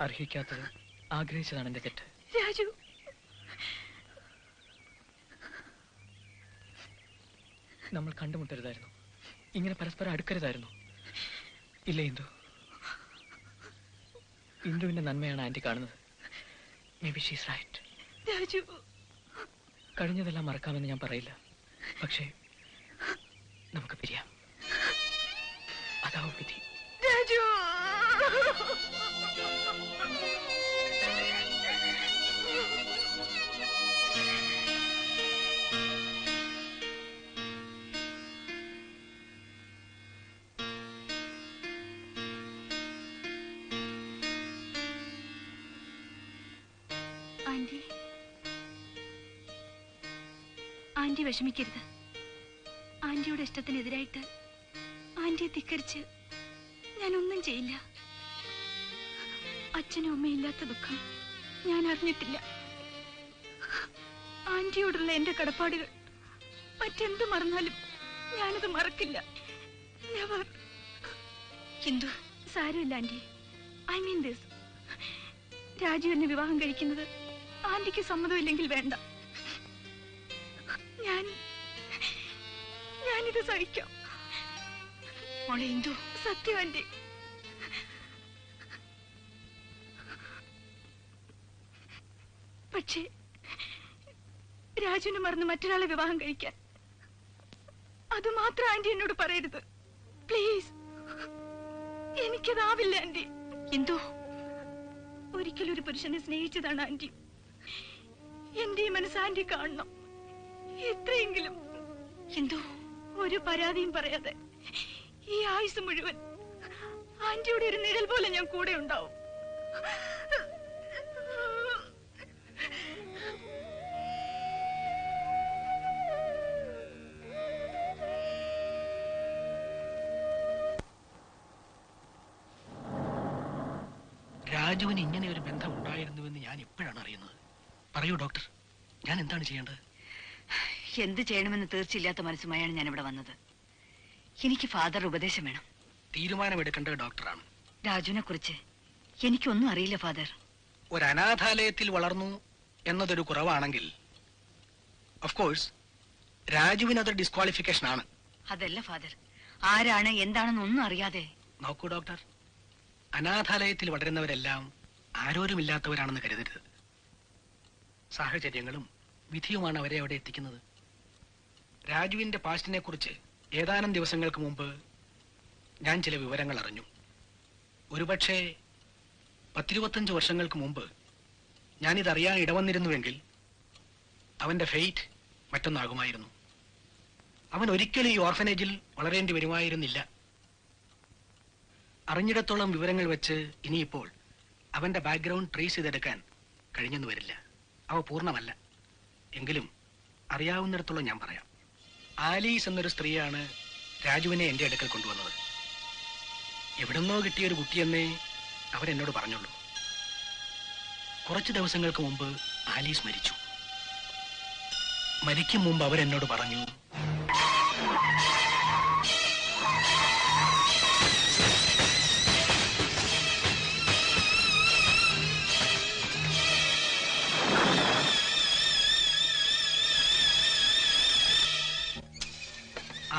അർഹിക്കാത്തത് ആഗ്രഹിച്ചതാണ് എന്റെ തെറ്റ്. രാജു, നമ്മൾ കണ്ടുമുട്ടരുതായിരുന്നു, ഇങ്ങനെ പരസ്പരം അടുക്കരുതായിരുന്നു. ഇല്ല ഇന്ദു, ഇന്ദുവിന്റെ നന്മയാണ് ആന്റി കാണുന്നത്. Maybe she's right. Raju, കഴിഞ്ഞതെല്ലാം മറക്കാമെന്ന് ഞാൻ പറയില്ല, പക്ഷേ നമുക്ക് പിരിയാം. അതാവും വിധി. രാജു, ആന്റി ആന്റി വിഷമിക്കരുത്. ആന്റിയുടെ ഇഷ്ടത്തിനെതിരായിട്ട് ആന്റിയെ ധിക്കരിച്ച് ഞാനൊന്നും ചെയ്യില്ല. അച്ഛനും അമ്മയും ഇല്ലാത്ത ദുഃഖം ഞാൻ അറിഞ്ഞിട്ടില്ല. ആന്റിയോടുള്ള എന്റെ കടപ്പാടുകൾ മറ്റെന്ത് മറന്നാലും ഞാനത് മറക്കില്ല. നെവർ. ഹിന്ദു, സാരമില്ല aunty. I mean this. Raju എന്നെ വിവാഹം കഴിക്കുന്നത് ആന്റിക്ക് സമ്മതമില്ലെങ്കിൽ വേണ്ട. ഞാനിത് സഹിക്കാം. മോളെ ഹിന്ദു, സത്യം ആന്റി. പക്ഷേ രാജുവിനെ മറന്ന് മറ്റൊരാളെ വിവാഹം കഴിക്കാൻ അത് മാത്രം ആന്റി എന്നോട് പറയരുത് പ്ലീസ്. എനിക്കതാവില്ല ആന്റി. ഹിന്ദു, ഒരിക്കലും ഒരു പുരുഷനെ സ്നേഹിച്ചതാണ് ആന്റി. എന്റെ ഈ മനസ്സ് ആന്റി കാണണം. എത്രയെങ്കിലും. ഹിന്ദു, ഒരു പരാതിയും പറയാതെ ഈ ആയുസ് മുഴുവൻ ആന്റിയുടെ ഒരു നിഴൽ പോലെ ഞാൻ കൂടെ ഉണ്ടാവും. രാജുവിന് ഇങ്ങനെ ഒരു ബന്ധം ഉണ്ടായിരുന്നുവെന്ന് ഞാൻ ഇപ്പോഴാണ് അറിയുന്നത്. പറയൂ ഡോക്ടർ, ഞാൻ എന്താണ് ചെയ്യേണ്ടത്? എന്ത് ചെയ്യണമെന്ന് തീർച്ചയില്ലാത്ത മനസ്സുമായാണ് ഞാൻ ഇവിടെ വന്നത്. എനിക്ക് ഫാദർ ഉപദേശം വേണം. തീരുമാനമെടുക്കേണ്ടത് ഡോക്ടറാണ്. രാജുവിനെ കുറിച്ച് എനിക്കൊന്നും അറിയില്ല ഫാദർ. ഒരു അനാഥാലയത്തിൽ വളർന്നു എന്നതൊരു കുറവാണെങ്കിൽ ഓഫ് കോഴ്സ് രാജുവിന് അതൊരു ഡിസ്ക്വാളിഫിക്കേഷൻ ആണ്. അതല്ല ഫാദർ, ആരാണ് എന്താണെന്നൊന്നും അറിയാതെ. നോക്കൂ ഡോക്ടർ, അനാഥാലയത്തിൽ വളരുന്നവരെല്ലാം ആരോരുമില്ലാത്തവരാണെന്ന് കരുതരുത്. സാഹചര്യങ്ങളും വിധിയുമാണ് അവരെ അവിടെ എത്തിക്കുന്നത്. രാജുവിന്റെ പാസ്റ്റിനെ കുറിച്ച് ഏതാനും ദിവസങ്ങൾക്ക് മുമ്പ് ഞാൻ ചില വിവരങ്ങൾ അറിഞ്ഞു. ഒരുപക്ഷെ 10-25 വർഷങ്ങൾക്ക് മുമ്പ് ഞാനിതറിയാൻ ഇടവന്നിരുന്നുവെങ്കിൽ അവന്റെ ഫെയ്റ്റ് മറ്റൊന്നാകുമായിരുന്നു. അവൻ ഒരിക്കലും ഈ ഓർഫനേജിൽ വളരേണ്ടി വരുമായിരുന്നില്ല. അറിഞ്ഞിടത്തോളം വിവരങ്ങൾ വെച്ച് ഇനിയിപ്പോൾ അവന്റെ ബാക്ക്ഗ്രൗണ്ട് ട്രേസ് ചെയ്തെടുക്കാൻ കഴിഞ്ഞെന്ന് വരില്ല. അവ പൂർണ്ണമല്ല. എങ്കിലും അറിയാവുന്നിടത്തോളം ഞാൻ പറയാം. ആലീസ് എന്നൊരു സ്ത്രീയാണ് രാജുവിനെ എന്റെ അടുക്കൽ കൊണ്ടുവന്നത്. എവിടുന്നോ കിട്ടിയൊരു കുട്ടിയെന്നേ അവരെന്നോട് പറഞ്ഞുള്ളൂ. കുറച്ച് ദിവസങ്ങൾക്ക് മുമ്പ് ആലീസ് മരിച്ചു. മരിക്കും മുമ്പ് അവരെന്നോട് പറഞ്ഞു,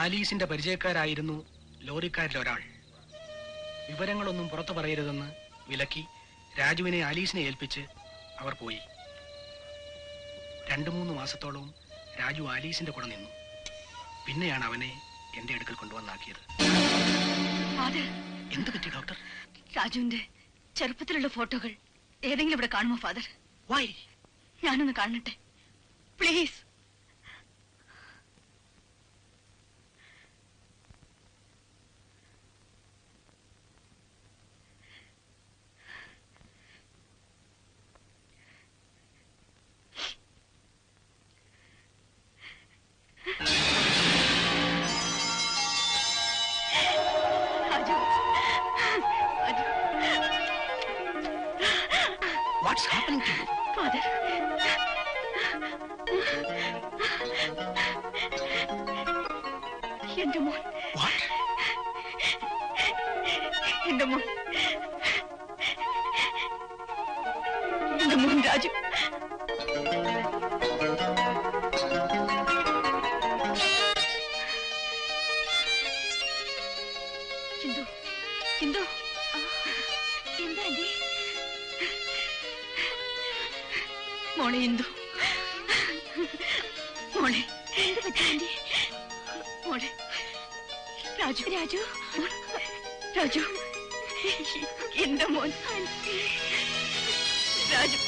ആലീസിന്റെ പരിചയക്കാരായിരുന്നു ലോറിക്കാരിൽ ഒരാൾ. വിവരങ്ങളൊന്നും പുറത്തു പറയരുതെന്ന് വിലക്കി രാജുവിനെ ആലീസിനെ ഏൽപ്പിച്ച് അവർ പോയി. 2-3 മാസത്തോളം രാജു ആലീസിന്റെ കൂടെ നിന്നു. പിന്നെയാണ് അവനെ എന്റെ അടുക്കൽ കൊണ്ടുവന്നാക്കിയത്. എന്ത് പറ്റി ഡോക്ടർ? രാജുവിന്റെ ചെറുപ്പത്തിലുള്ള ഫോട്ടോകൾ ഏതെങ്കിലും ഇവിടെ കാണുമോ ഫാദർ? വൈ? ഞാനൊന്ന് കാണട്ടെ please. What's happening to you? Father. എന്റെ മോൻ. What? എന്റെ മോൻ. എന്റെ മോൻ രാജു. ഹിന്ദു, ഹിന്ദു, എന്താ ആന്റി? മോളെ ഹിന്ദു, മോളെ എന്ത് പറ്റി ആന്റി? മോളെ രാജു, രാജു, രാജു, എന്റെ മോൻ രാജു,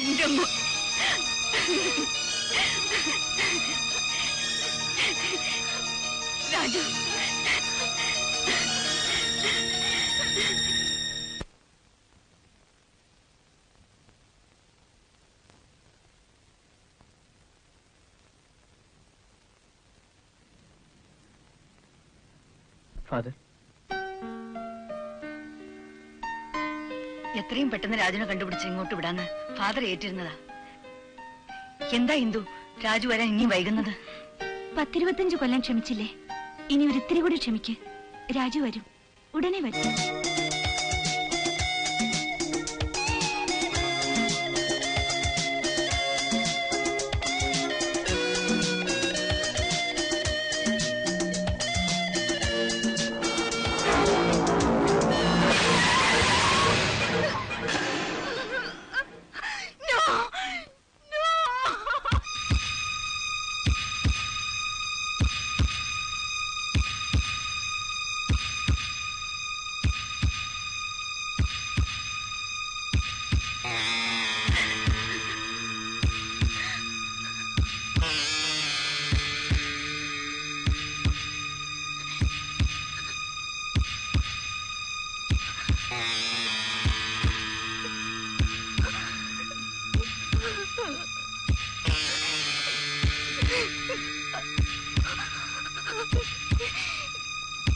എന്റെ മോൻ രാജു. ഫാദർ, എത്രയും പെട്ടെന്ന് രാജുനെ കണ്ടുപിടിച്ച് ഇങ്ങോട്ട് വിടാന്ന് ഫാദർ ഏറ്റിരുന്നതാ. എന്താ ഇന്ദു രാജു വരാൻ ഇനി വൈകുന്നത്? 10-25 കൊല്ലം ക്ഷമിച്ചില്ലേ, ഇനി ഒരിത്തിരി കൂടി ക്ഷമിക്ക്. രാജു വരും, ഉടനെ വരും.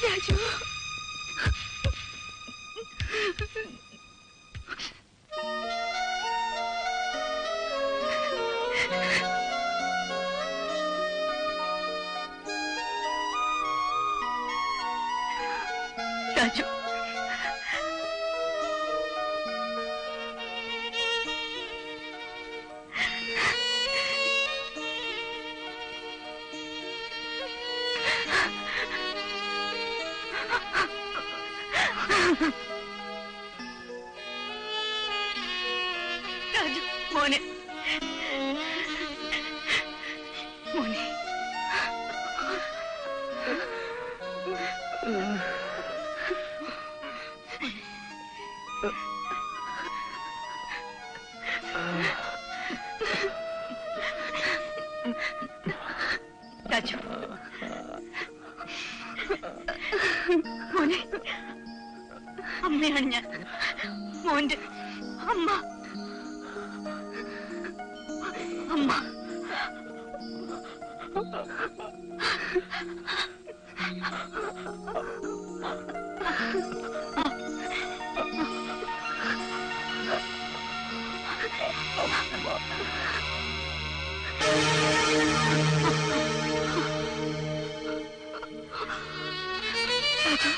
രാജു, രാജു, രാജു മോനെ, മോനെ. രാജു മോനെ, അമ്മയാണ് ഞാൻ, മോന്റെ അമ്മ. അമ്മ രാജു,